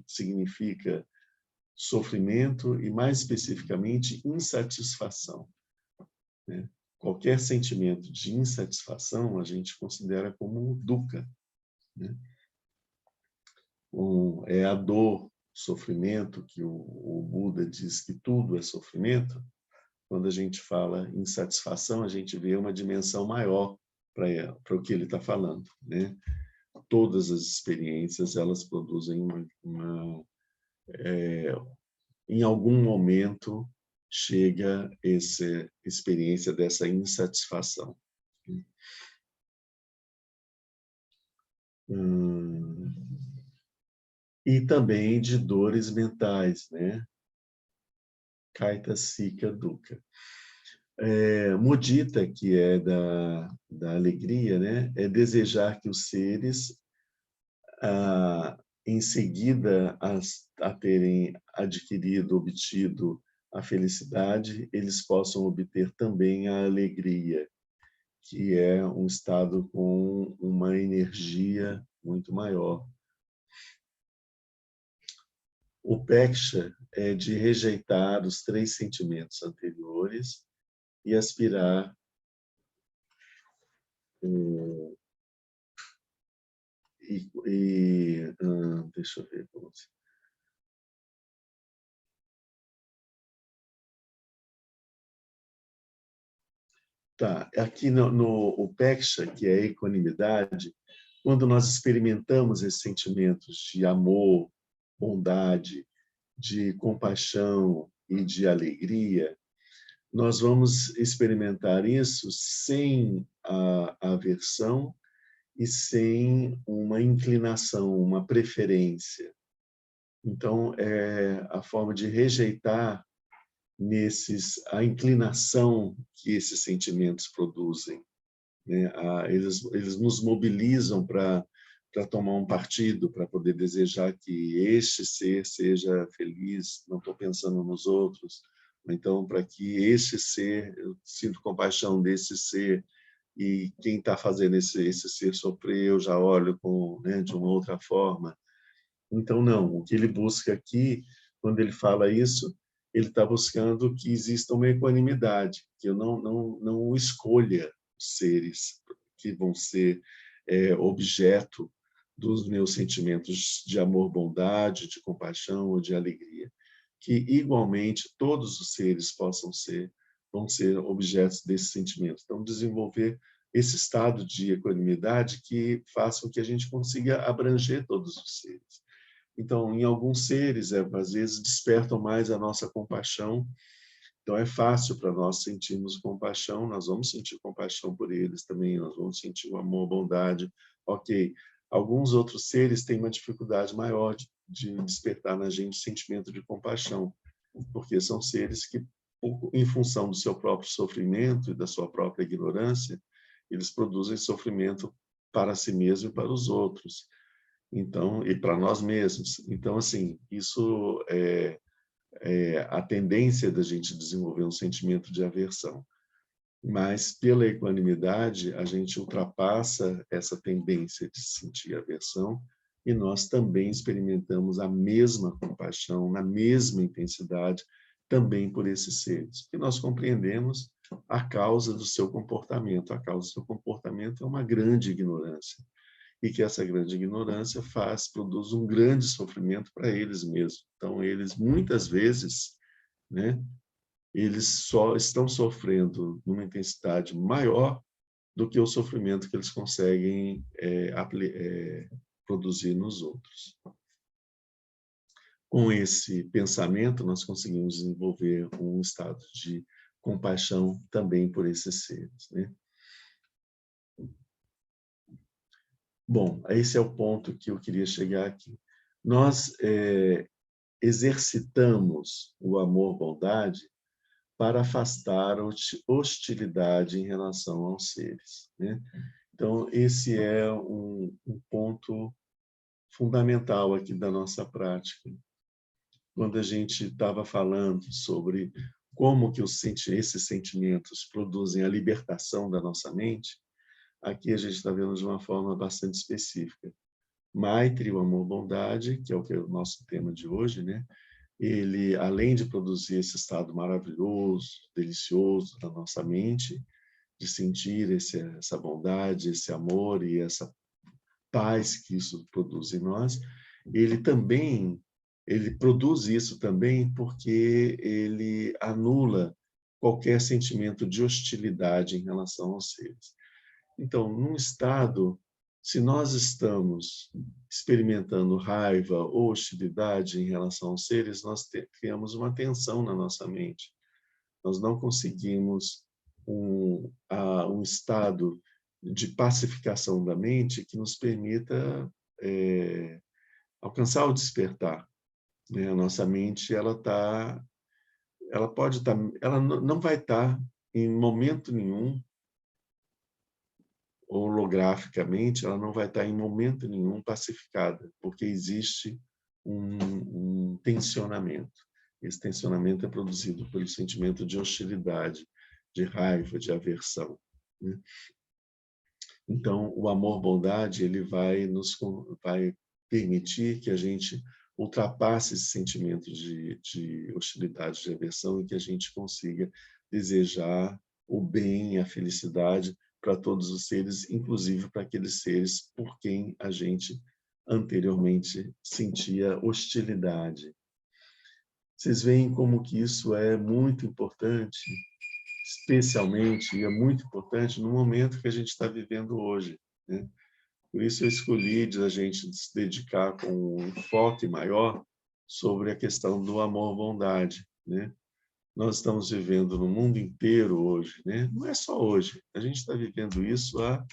significa sofrimento e, mais especificamente, insatisfação, né? Qualquer sentimento de insatisfação a gente considera como dukkha, né? É a dor, sofrimento, que o Buda diz que tudo é sofrimento. Quando a gente fala em satisfação, a gente vê uma dimensão maior para o que ele está falando, né? Todas as experiências, elas produzem em algum momento chega essa experiência dessa insatisfação. E também de dores mentais, né? Kaita, Sika, Dukkha. Mudita, que é da alegria, né? É desejar que os seres, em seguida a terem adquirido, obtido a felicidade, eles possam obter também a alegria, que é um estado com uma energia muito maior. O Peksha é de rejeitar os 3 sentimentos anteriores e aspirar deixa eu ver como se... Tá, aqui no Peksha, que é a equanimidade, quando nós experimentamos esses sentimentos de amor, bondade, de compaixão e de alegria, nós vamos experimentar isso sem a aversão e sem uma inclinação, uma preferência. Então, é a forma de rejeitar a inclinação que esses sentimentos produzem, né? Eles nos mobilizam para tomar um partido, para poder desejar que este ser seja feliz, não estou pensando nos outros, então para que este ser, eu sinto compaixão desse ser, e quem está fazendo esse ser sofrer, eu já olho né, de uma outra forma. Então, não, o que ele busca aqui, quando ele fala isso, ele está buscando que exista uma equanimidade, que eu não escolha os seres que vão ser objeto dos meus sentimentos de amor, bondade, de compaixão ou de alegria. Que, igualmente, todos os seres vão ser objetos desse sentimento. Então, desenvolver esse estado de equanimidade que faça com que a gente consiga abranger todos os seres. Então, em alguns seres, às vezes, despertam mais a nossa compaixão. Então, é fácil para nós sentirmos compaixão, nós vamos sentir compaixão por eles também, nós vamos sentir o amor, a bondade. Ok. Alguns outros seres têm uma dificuldade maior de despertar na gente sentimento de compaixão, porque são seres que, em função do seu próprio sofrimento e da sua própria ignorância, eles produzem sofrimento para si mesmo e para os outros. Então, e para nós mesmos. Então, assim, isso é a tendência da gente desenvolver um sentimento de aversão. Mas, pela equanimidade, a gente ultrapassa essa tendência de sentir aversão e nós também experimentamos a mesma compaixão, na mesma intensidade, também por esses seres. Porque nós compreendemos a causa do seu comportamento. A causa do seu comportamento é uma grande ignorância. E que essa grande ignorância produz um grande sofrimento para eles mesmos. Então, eles, muitas vezes, né, eles só estão sofrendo numa intensidade maior do que o sofrimento que eles conseguem produzir nos outros. Com esse pensamento, nós conseguimos desenvolver um estado de compaixão também por esses seres, né? Bom, esse é o ponto que eu queria chegar aqui. Nós exercitamos o amor-bondade para afastar a hostilidade em relação aos seres, né? Então, esse é um ponto fundamental aqui da nossa prática. quando a gente estava falando sobre como que esses sentimentos produzem a libertação da nossa mente, aqui a gente está vendo de uma forma bastante específica. Maitri, o amor-bondade, que é o nosso tema de hoje, né? Ele, além de produzir esse estado maravilhoso, delicioso da nossa mente, de sentir essa bondade, esse amor e essa paz que isso produz em nós, ele produz isso também porque ele anula qualquer sentimento de hostilidade em relação aos seres. Então, num estado, se nós estamos experimentando raiva ou hostilidade em relação aos seres, nós criamos uma tensão na nossa mente. Nós não conseguimos um estado de pacificação da mente que nos permita alcançar o despertar, né? A nossa mente, ela pode estar, ela não vai estar em momento nenhum, holograficamente, ela não vai estar em momento nenhum pacificada, porque existe um tensionamento. Esse tensionamento é produzido pelo sentimento de hostilidade, de raiva, de aversão, né? Então, o amor-bondade, ele vai permitir que a gente ultrapasse esse sentimento de hostilidade, de aversão, e que a gente consiga desejar o bem e a felicidade para todos os seres, inclusive para aqueles seres por quem a gente anteriormente sentia hostilidade. Vocês veem como que isso é muito importante, especialmente, e é muito importante no momento que a gente está vivendo hoje, né? Por isso eu escolhi a gente se dedicar com um enfoque maior sobre a questão do amor-bondade, né? Nós estamos vivendo no mundo inteiro hoje, né? Não é só hoje, a gente está vivendo isso há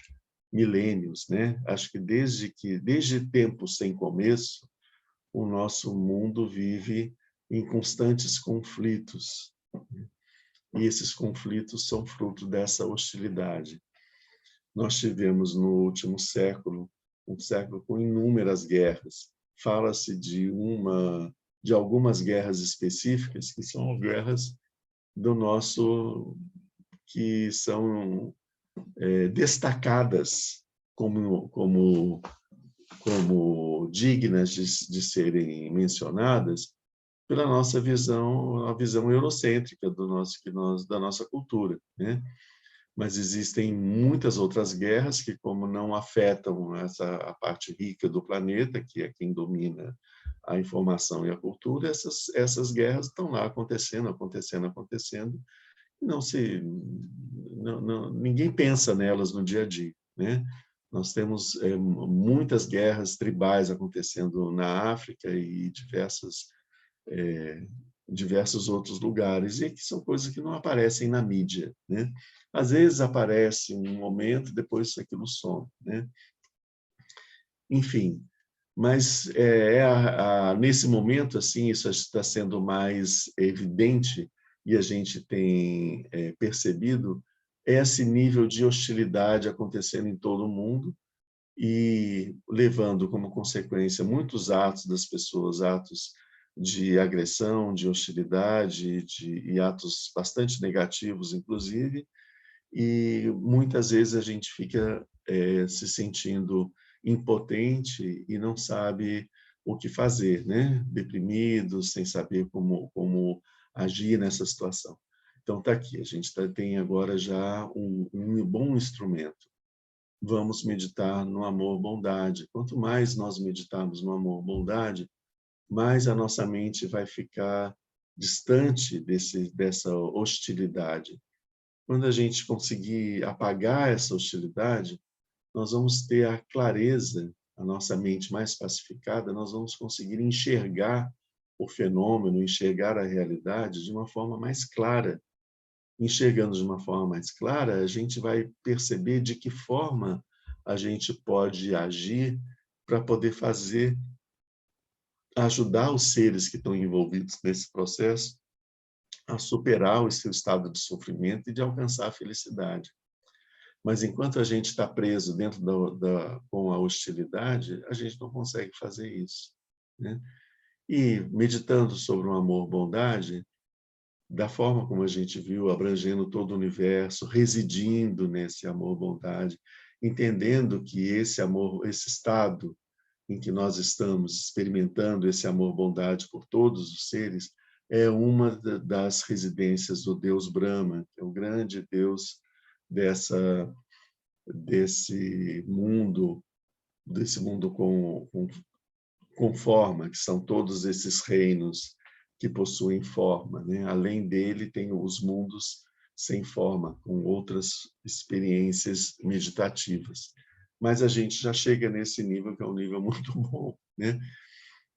milênios, né? Acho que desde tempos sem começo, o nosso mundo vive em constantes conflitos, e esses conflitos são fruto dessa hostilidade. Nós tivemos no último século, um século com inúmeras guerras. Fala-se de algumas guerras específicas que são guerras do nosso que são destacadas como dignas de serem mencionadas pela nossa visão, a visão eurocêntrica da nossa cultura, né? Mas existem muitas outras guerras que, como não afetam a parte rica do planeta, que é quem domina a informação e a cultura, essas guerras estão lá acontecendo, e ninguém pensa nelas no dia a dia, né? Nós temos muitas guerras tribais acontecendo na África e diversos outros lugares, e que são coisas que não aparecem na mídia, né? Às vezes aparece um momento, depois aquilo some, né? Enfim, mas nesse momento, assim, isso está sendo mais evidente, e a gente tem percebido esse nível de hostilidade acontecendo em todo o mundo e levando como consequência muitos atos das pessoas, atos de agressão, de hostilidade, e atos bastante negativos, inclusive, e muitas vezes a gente fica se sentindo impotente e não sabe o que fazer, né? Deprimido, sem saber como agir nessa situação. Então, está aqui, a gente tem agora já um bom instrumento. Vamos meditar no amor-bondade. Quanto mais nós meditarmos no amor-bondade, mais a nossa mente vai ficar distante dessa hostilidade. Quando a gente conseguir apagar essa hostilidade, nós vamos ter a clareza, a nossa mente mais pacificada, nós vamos conseguir enxergar o fenômeno, enxergar a realidade de uma forma mais clara. Enxergando de uma forma mais clara, a gente vai perceber de que forma a gente pode agir para poder ajudar os seres que estão envolvidos nesse processo a superar o seu estado de sofrimento e de alcançar a felicidade. Mas enquanto a gente está preso dentro com a hostilidade, a gente não consegue fazer isso, né? E meditando sobre o amor-bondade, da forma como a gente viu, abrangendo todo o universo, residindo nesse amor-bondade, entendendo que esse amor, esse estado em que nós estamos experimentando esse amor-bondade por todos os seres, é uma das residências do Deus Brahma, que é o grande Deus desse mundo com forma, que são todos esses reinos que possuem forma, né? Além dele, tem os mundos sem forma, com outras experiências meditativas. Mas a gente já chega nesse nível, que é um nível muito bom, né?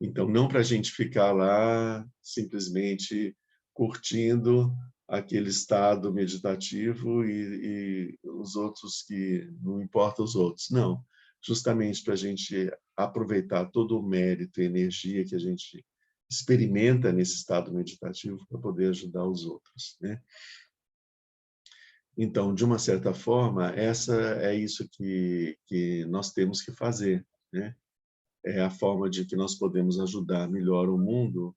Então, não para a gente ficar lá simplesmente curtindo aquele estado meditativo e os outros que não importa os outros, não. Justamente para a gente aproveitar todo o mérito e energia que a gente experimenta nesse estado meditativo para poder ajudar os outros, né? Então, de uma certa forma, essa é isso que nós temos que fazer, né? É a forma de que nós podemos ajudar melhor o mundo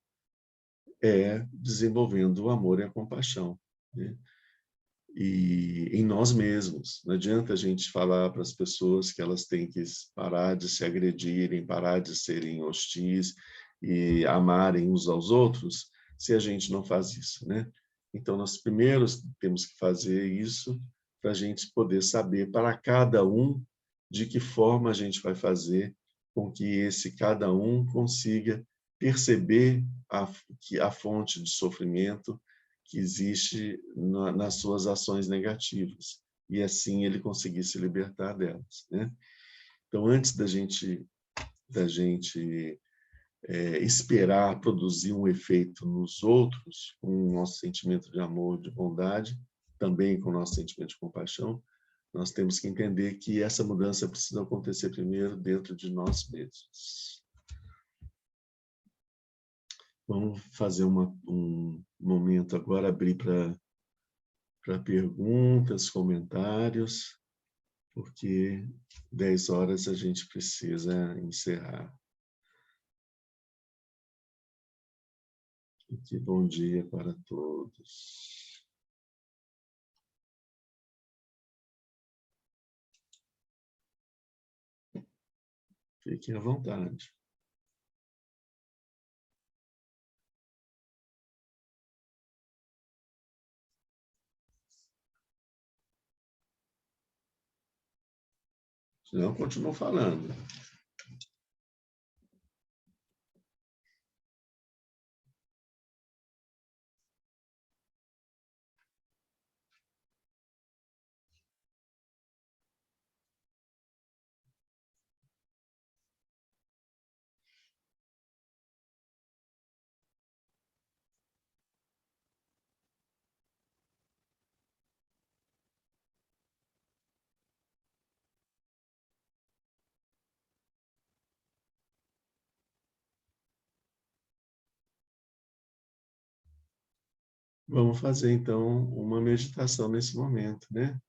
é desenvolvendo o amor e a compaixão, né? E em nós mesmos. Não adianta a gente falar para as pessoas que elas têm que parar de se agredirem, parar de serem hostis e amarem uns aos outros, se a gente não faz isso, né? Então, nós primeiros temos que fazer isso para a gente poder saber para cada um de que forma a gente vai fazer com que esse cada um consiga perceber a fonte de sofrimento que existe nas suas ações negativas e assim ele conseguir se libertar delas, né? Então, antes da gente esperar produzir um efeito nos outros, com o nosso sentimento de amor, de bondade, também com o nosso sentimento de compaixão, nós temos que entender que essa mudança precisa acontecer primeiro dentro de nós mesmos. Vamos fazer um momento agora, abrir para perguntas, comentários, porque 10 horas a gente precisa encerrar. Que bom dia para todos. Fiquem à vontade. Senão, eu continuo falando. Vamos fazer, então, uma meditação nesse momento, né?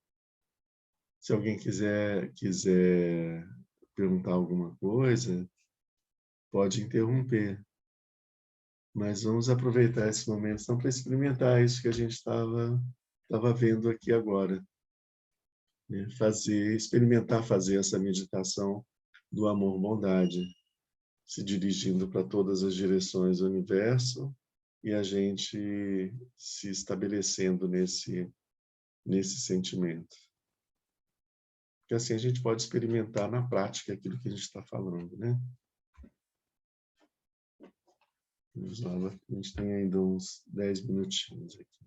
Se alguém quiser perguntar alguma coisa, pode interromper. Mas vamos aproveitar esse momento então, para experimentar isso que a gente estava vendo aqui agora. Né? Experimentar fazer essa meditação do amor-bondade, se dirigindo para todas as direções do universo e a gente se estabelecendo nesse sentimento. Porque assim a gente pode experimentar na prática aquilo que a gente está falando, né? Vamos lá, a gente tem ainda uns 10 minutinhos aqui.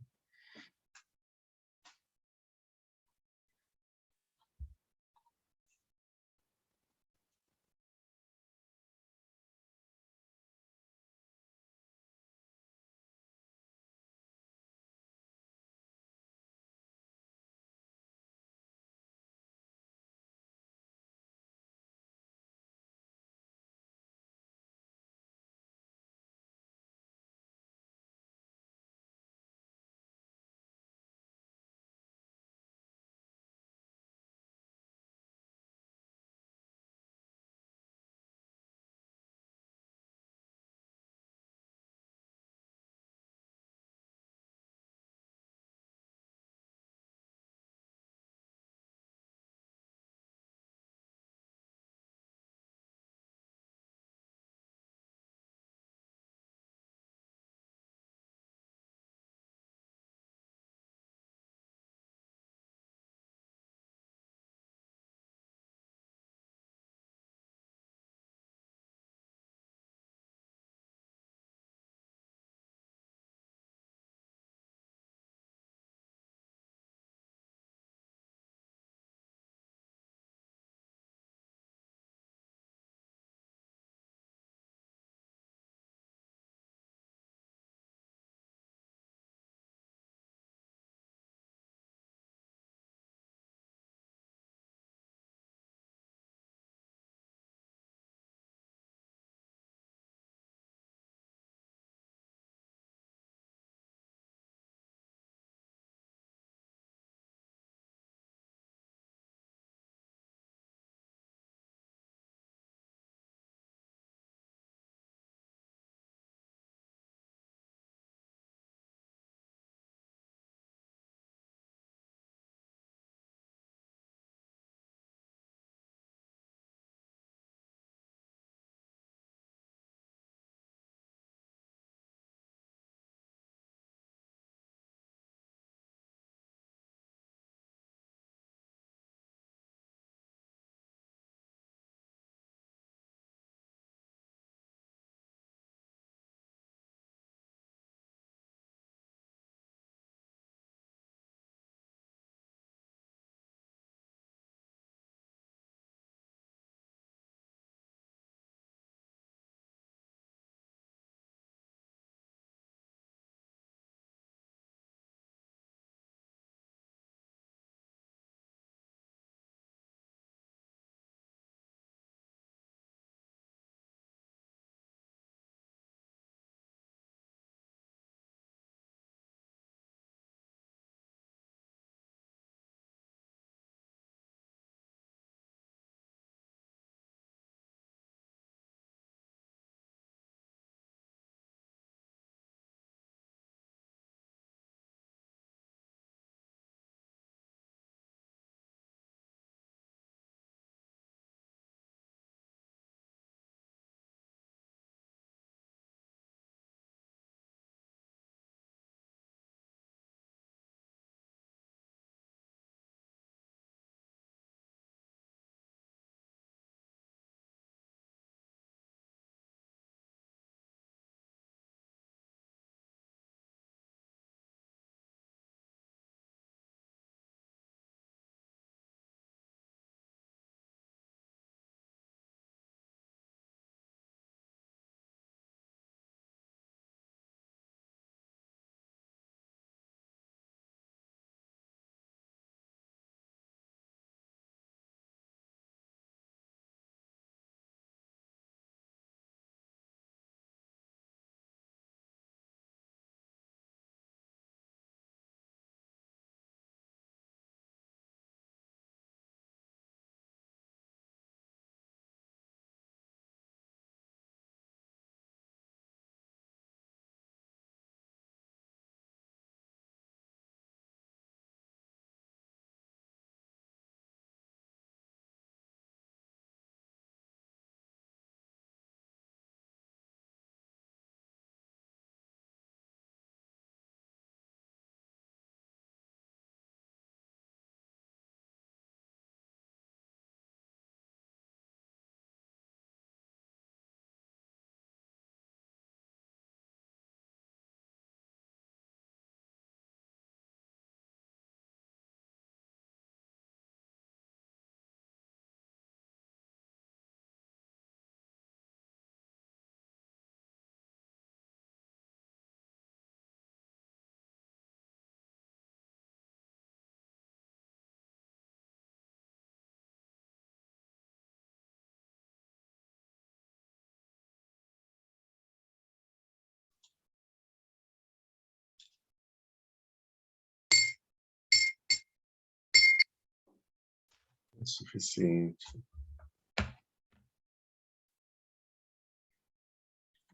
é suficiente.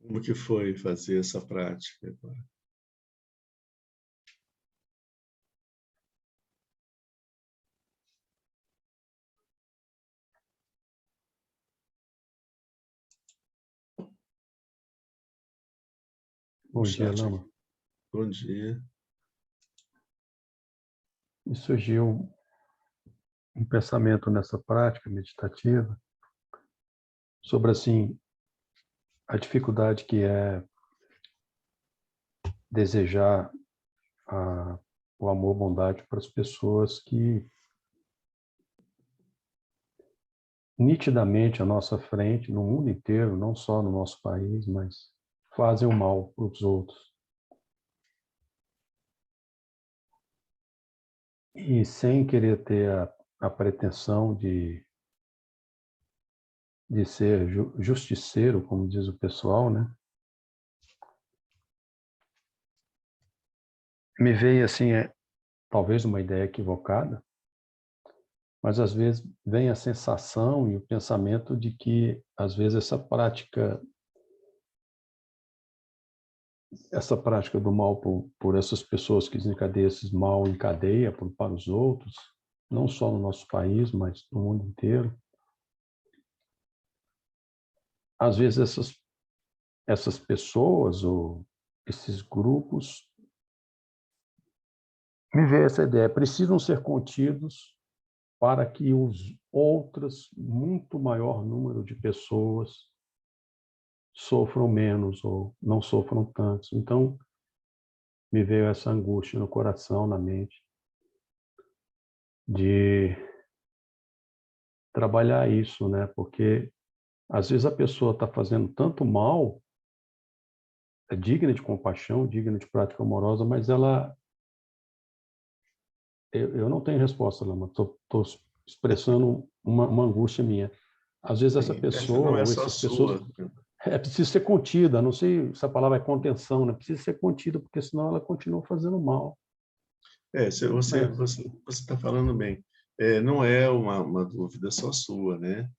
Como que foi fazer essa prática agora? Bom dia, Lama. Bom dia. Me surgiu um pensamento nessa prática meditativa sobre, assim, a dificuldade que é desejar o amor, bondade para as pessoas que nitidamente à nossa frente, no mundo inteiro, não só no nosso país, mas fazem o mal para os outros. E sem querer ter a pretensão de ser justiceiro, como diz o pessoal, né? Me veio assim, talvez uma ideia equivocada, mas às vezes vem a sensação e o pensamento de que às vezes essa prática do mal por essas pessoas que desencadeiam esse mal em cadeia para os outros, não só no nosso país, mas no mundo inteiro. Às vezes essas pessoas ou esses grupos, me veio essa ideia, precisam ser contidos para que os outros, muito maior número de pessoas, sofram menos ou não sofram tanto. Então, me veio essa angústia no coração, na mente, de trabalhar isso, né? Porque às vezes a pessoa está fazendo tanto mal, é digna de compaixão, digna de prática amorosa, mas eu não tenho resposta, Lama. Estou expressando uma angústia minha. Às vezes essa Sim, essa não pessoa é ou só essas pessoas sua. precisa ser contida. Não sei se a palavra é contenção, né? Precisa ser contida, porque senão ela continua fazendo mal. Você Mas, está falando bem. Não é uma dúvida só sua, né?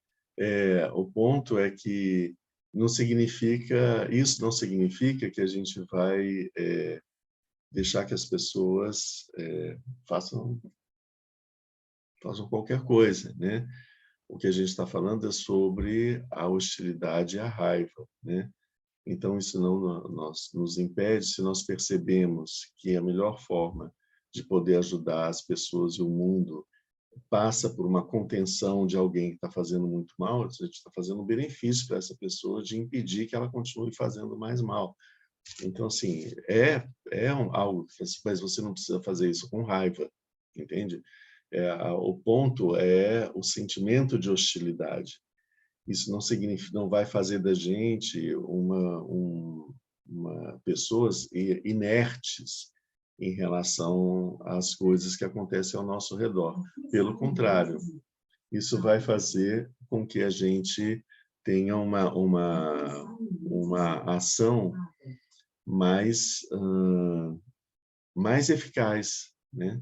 O ponto é que isso não significa que a gente vai deixar que as pessoas façam qualquer coisa, né? O que a gente está falando é sobre a hostilidade e a raiva, né? Então, isso não nos impede, se nós percebemos que a melhor forma de poder ajudar as pessoas e o mundo passa por uma contenção de alguém que está fazendo muito mal, a gente está fazendo um benefício para essa pessoa de impedir que ela continue fazendo mais mal. Então, assim, algo, mas você não precisa fazer isso com raiva, entende? O ponto é o sentimento de hostilidade. Isso não significa, não vai fazer da gente pessoas inertes em relação às coisas que acontecem ao nosso redor. Pelo contrário, isso vai fazer com que a gente tenha uma ação mais eficaz, né?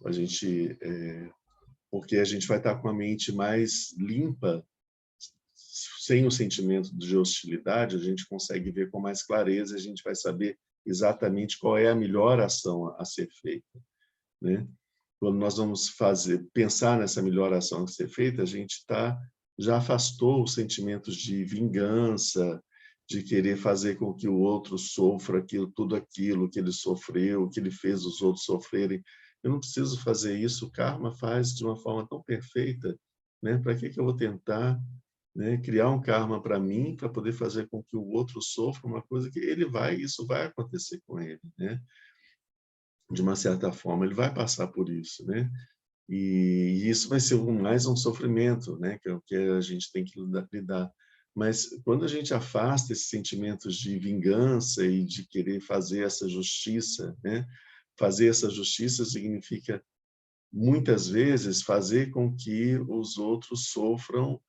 A gente porque a gente vai estar com a mente mais limpa, sem o sentimento de hostilidade, a gente consegue ver com mais clareza, a gente vai saber exatamente qual é a melhor ação a ser feita, né? Quando nós vamos pensar nessa melhor ação a ser feita, a gente já afastou os sentimentos de vingança, de querer fazer com que o outro sofra tudo aquilo que ele sofreu, que ele fez os outros sofrerem. Eu não preciso fazer isso, o karma faz de uma forma tão perfeita, né? Para que eu vou tentar, né, criar um karma para mim, para poder fazer com que o outro sofra uma coisa que isso vai acontecer com ele, né? De uma certa forma, ele vai passar por isso, né? E isso vai ser mais um sofrimento, né? Que é o que a gente tem que lidar. Mas quando a gente afasta esses sentimentos de vingança e de querer fazer essa justiça, né? Fazer essa justiça significa, muitas vezes, fazer com que os outros sofram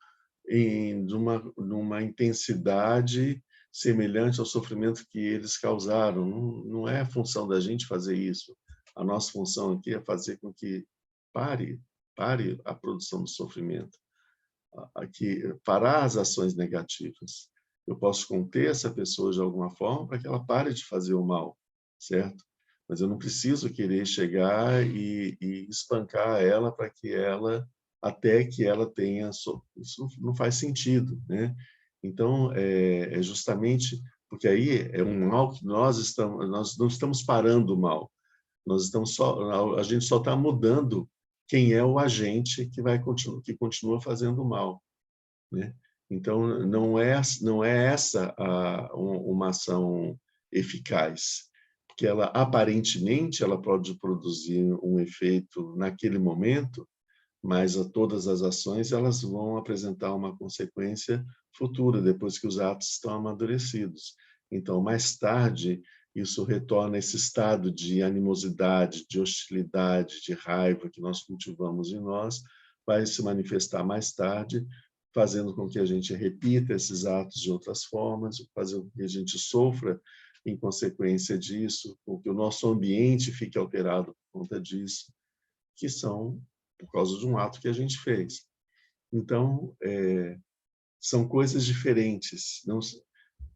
numa intensidade semelhante ao sofrimento que eles causaram. Não é a função da gente fazer isso. A nossa função aqui é fazer com que pare, pare a produção do sofrimento, parar as ações negativas. Eu posso conter essa pessoa de alguma forma para que ela pare de fazer o mal, certo? Mas eu não preciso querer chegar e espancar ela para que ela, até que ela tenha... Isso não faz sentido, né? Então, é justamente porque aí é um mal que nós não estamos parando o mal, a gente só está mudando quem é o agente que continua fazendo o mal, né? Então, não é essa uma ação eficaz, porque ela, aparentemente, ela pode produzir um efeito naquele momento, mas todas as ações elas vão apresentar uma consequência futura, depois que os atos estão amadurecidos. Então, mais tarde, isso retorna esse estado de animosidade, de hostilidade, de raiva que nós cultivamos em nós, vai se manifestar mais tarde, fazendo com que a gente repita esses atos de outras formas, fazendo com que a gente sofra em consequência disso, com que o nosso ambiente fique alterado por conta disso, que são por causa de um ato que a gente fez. Então, são coisas diferentes. Não,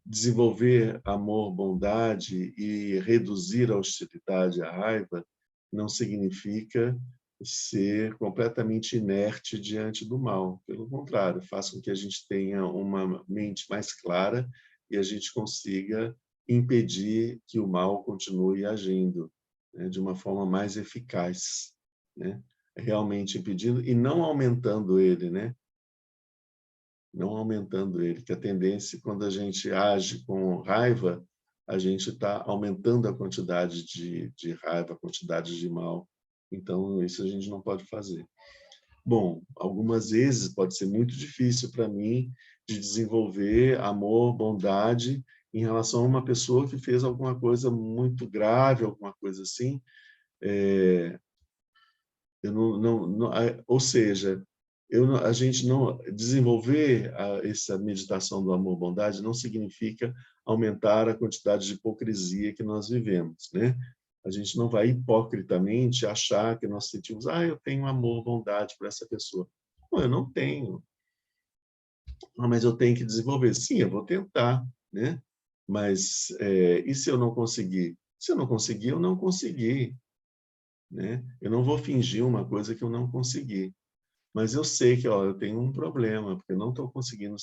desenvolver amor, bondade e reduzir a hostilidade, a raiva, não significa ser completamente inerte diante do mal. Pelo contrário, faz com que a gente tenha uma mente mais clara e a gente consiga impedir que o mal continue agindo, né, de uma forma mais eficaz, né? Realmente impedindo e não aumentando ele, né? Não aumentando ele, que a tendência, quando a gente age com raiva, a gente está aumentando a quantidade de raiva, a quantidade de mal. Então, isso a gente não pode fazer. Bom, algumas vezes pode ser muito difícil para mim de desenvolver amor, bondade em relação a uma pessoa que fez alguma coisa muito grave, alguma coisa assim. Eu ou seja, a gente não desenvolver essa meditação do amor-bondade não significa aumentar a quantidade de hipocrisia que nós vivemos, né? A gente não vai hipocritamente achar que nós sentimos, eu tenho amor, bondade por essa pessoa. Não, eu não tenho. Mas eu tenho que desenvolver. Sim, eu vou tentar, né? Mas e se eu não conseguir? Se eu não conseguir, eu não consegui, né? Eu não vou fingir uma coisa que eu não consegui. Mas eu sei que eu tenho um problema, porque eu não estou conseguindo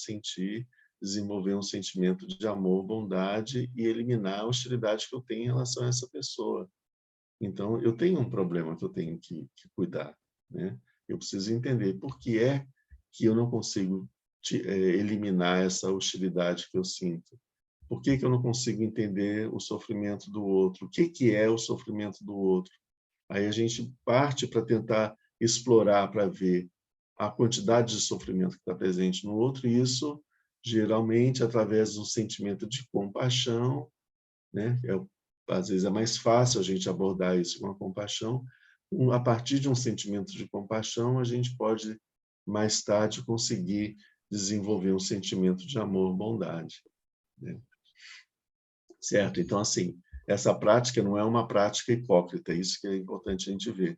desenvolver um sentimento de amor, bondade e eliminar a hostilidade que eu tenho em relação a essa pessoa. Então, eu tenho um problema que eu tenho que cuidar, né? Eu preciso entender por que é que eu não consigo eliminar essa hostilidade que eu sinto. Por que eu não consigo entender o sofrimento do outro? O que é o sofrimento do outro? Aí a gente parte para tentar explorar, para ver a quantidade de sofrimento que está presente no outro, e isso, geralmente, através de um sentimento de compaixão, né? Às vezes é mais fácil a gente abordar isso com a compaixão. A partir de um sentimento de compaixão, a gente pode, mais tarde, conseguir desenvolver um sentimento de amor, bondade, né? Certo? Então, assim, essa prática não é uma prática hipócrita, isso que é importante a gente ver.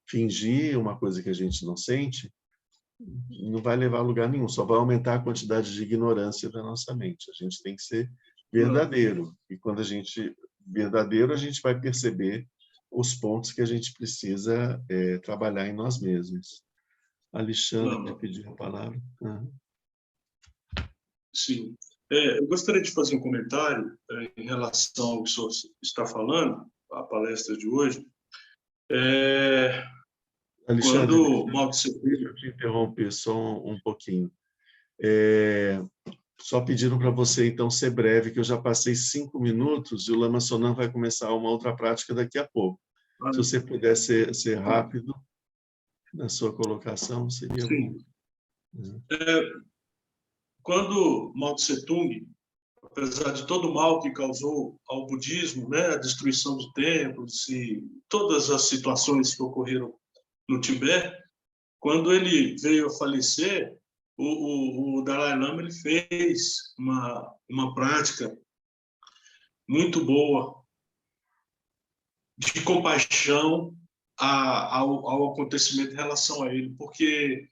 Fingir uma coisa que a gente não sente não vai levar a lugar nenhum, só vai aumentar a quantidade de ignorância da nossa mente. A gente tem que ser verdadeiro. E quando a gente verdadeiro, a gente vai perceber os pontos que a gente precisa trabalhar em nós mesmos. Alexandre pediu a palavra. Uhum. Sim. Eu gostaria de fazer um comentário em relação ao que o senhor está falando, a palestra de hoje. Alexandre, quando deixa eu te interromper só um pouquinho. Só pediram para você, então, ser breve, que eu já passei 5 minutos e o Lama Sonam vai começar uma outra prática daqui a pouco. Se você puder ser rápido na sua colocação, seria bom. Quando Mao Tse-tung, apesar de todo o mal que causou ao budismo, né, a destruição de templos e todas as situações que ocorreram no Tibete, quando ele veio a falecer, o Dalai Lama ele fez uma prática muito boa de compaixão ao acontecimento em relação a ele, porque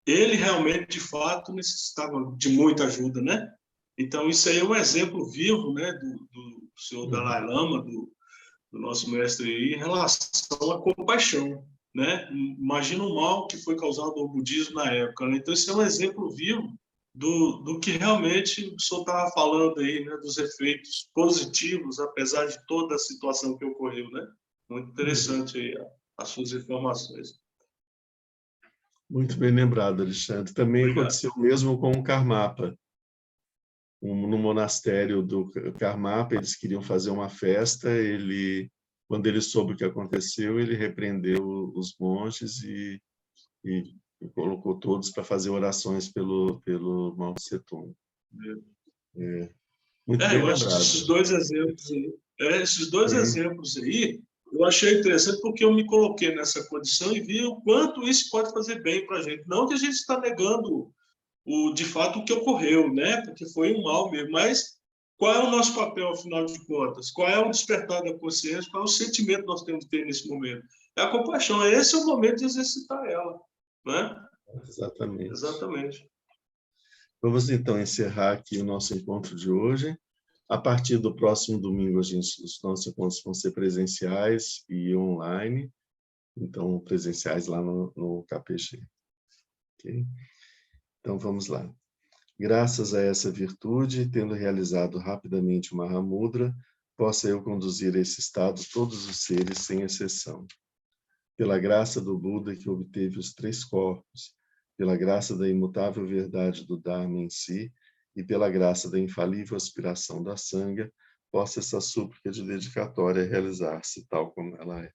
ele realmente, de fato, necessitava de muita ajuda, né? Então, isso aí é um exemplo vivo, né, do senhor Dalai Lama, do nosso mestre aí, em relação à compaixão, né? Imagina o mal que foi causado ao budismo na época, né? Então, isso é um exemplo vivo do que realmente o senhor estava falando aí, né, dos efeitos positivos, apesar de toda a situação que ocorreu, né? Muito interessante aí as suas informações. Muito bem lembrado, Alexandre. Também Obrigado. aconteceu o mesmo com o Karmapa. No monastério do Karmapa, eles queriam fazer uma festa, quando ele soube o que aconteceu, ele repreendeu os monges e colocou todos para fazer orações pelo Mao Tse Tung. Muito bem Eu acho que lembrado. esses dois exemplos aí, eu achei interessante porque eu me coloquei nessa condição e vi o quanto isso pode fazer bem para a gente. Não que a gente está negando de fato o que ocorreu, né? Porque foi um mal mesmo, mas qual é o nosso papel, afinal de contas? Qual é o despertar da consciência? Qual é o sentimento que nós temos que ter nesse momento? É a compaixão, esse é o momento de exercitar ela, né? Exatamente. Exatamente. Vamos então encerrar aqui o nosso encontro de hoje. A partir do próximo domingo, os nossos encontros vão ser presenciais e online. Então, presenciais lá no KPG. Okay? Então, vamos lá. Graças a essa virtude, tendo realizado rapidamente o Mahamudra, possa eu conduzir a esse estado todos os seres, sem exceção. Pela graça do Buda que obteve os 3 corpos, pela graça da imutável verdade do Dharma em si e pela graça da infalível aspiração da Sangha, possa essa súplica de dedicatória realizar-se tal como ela é.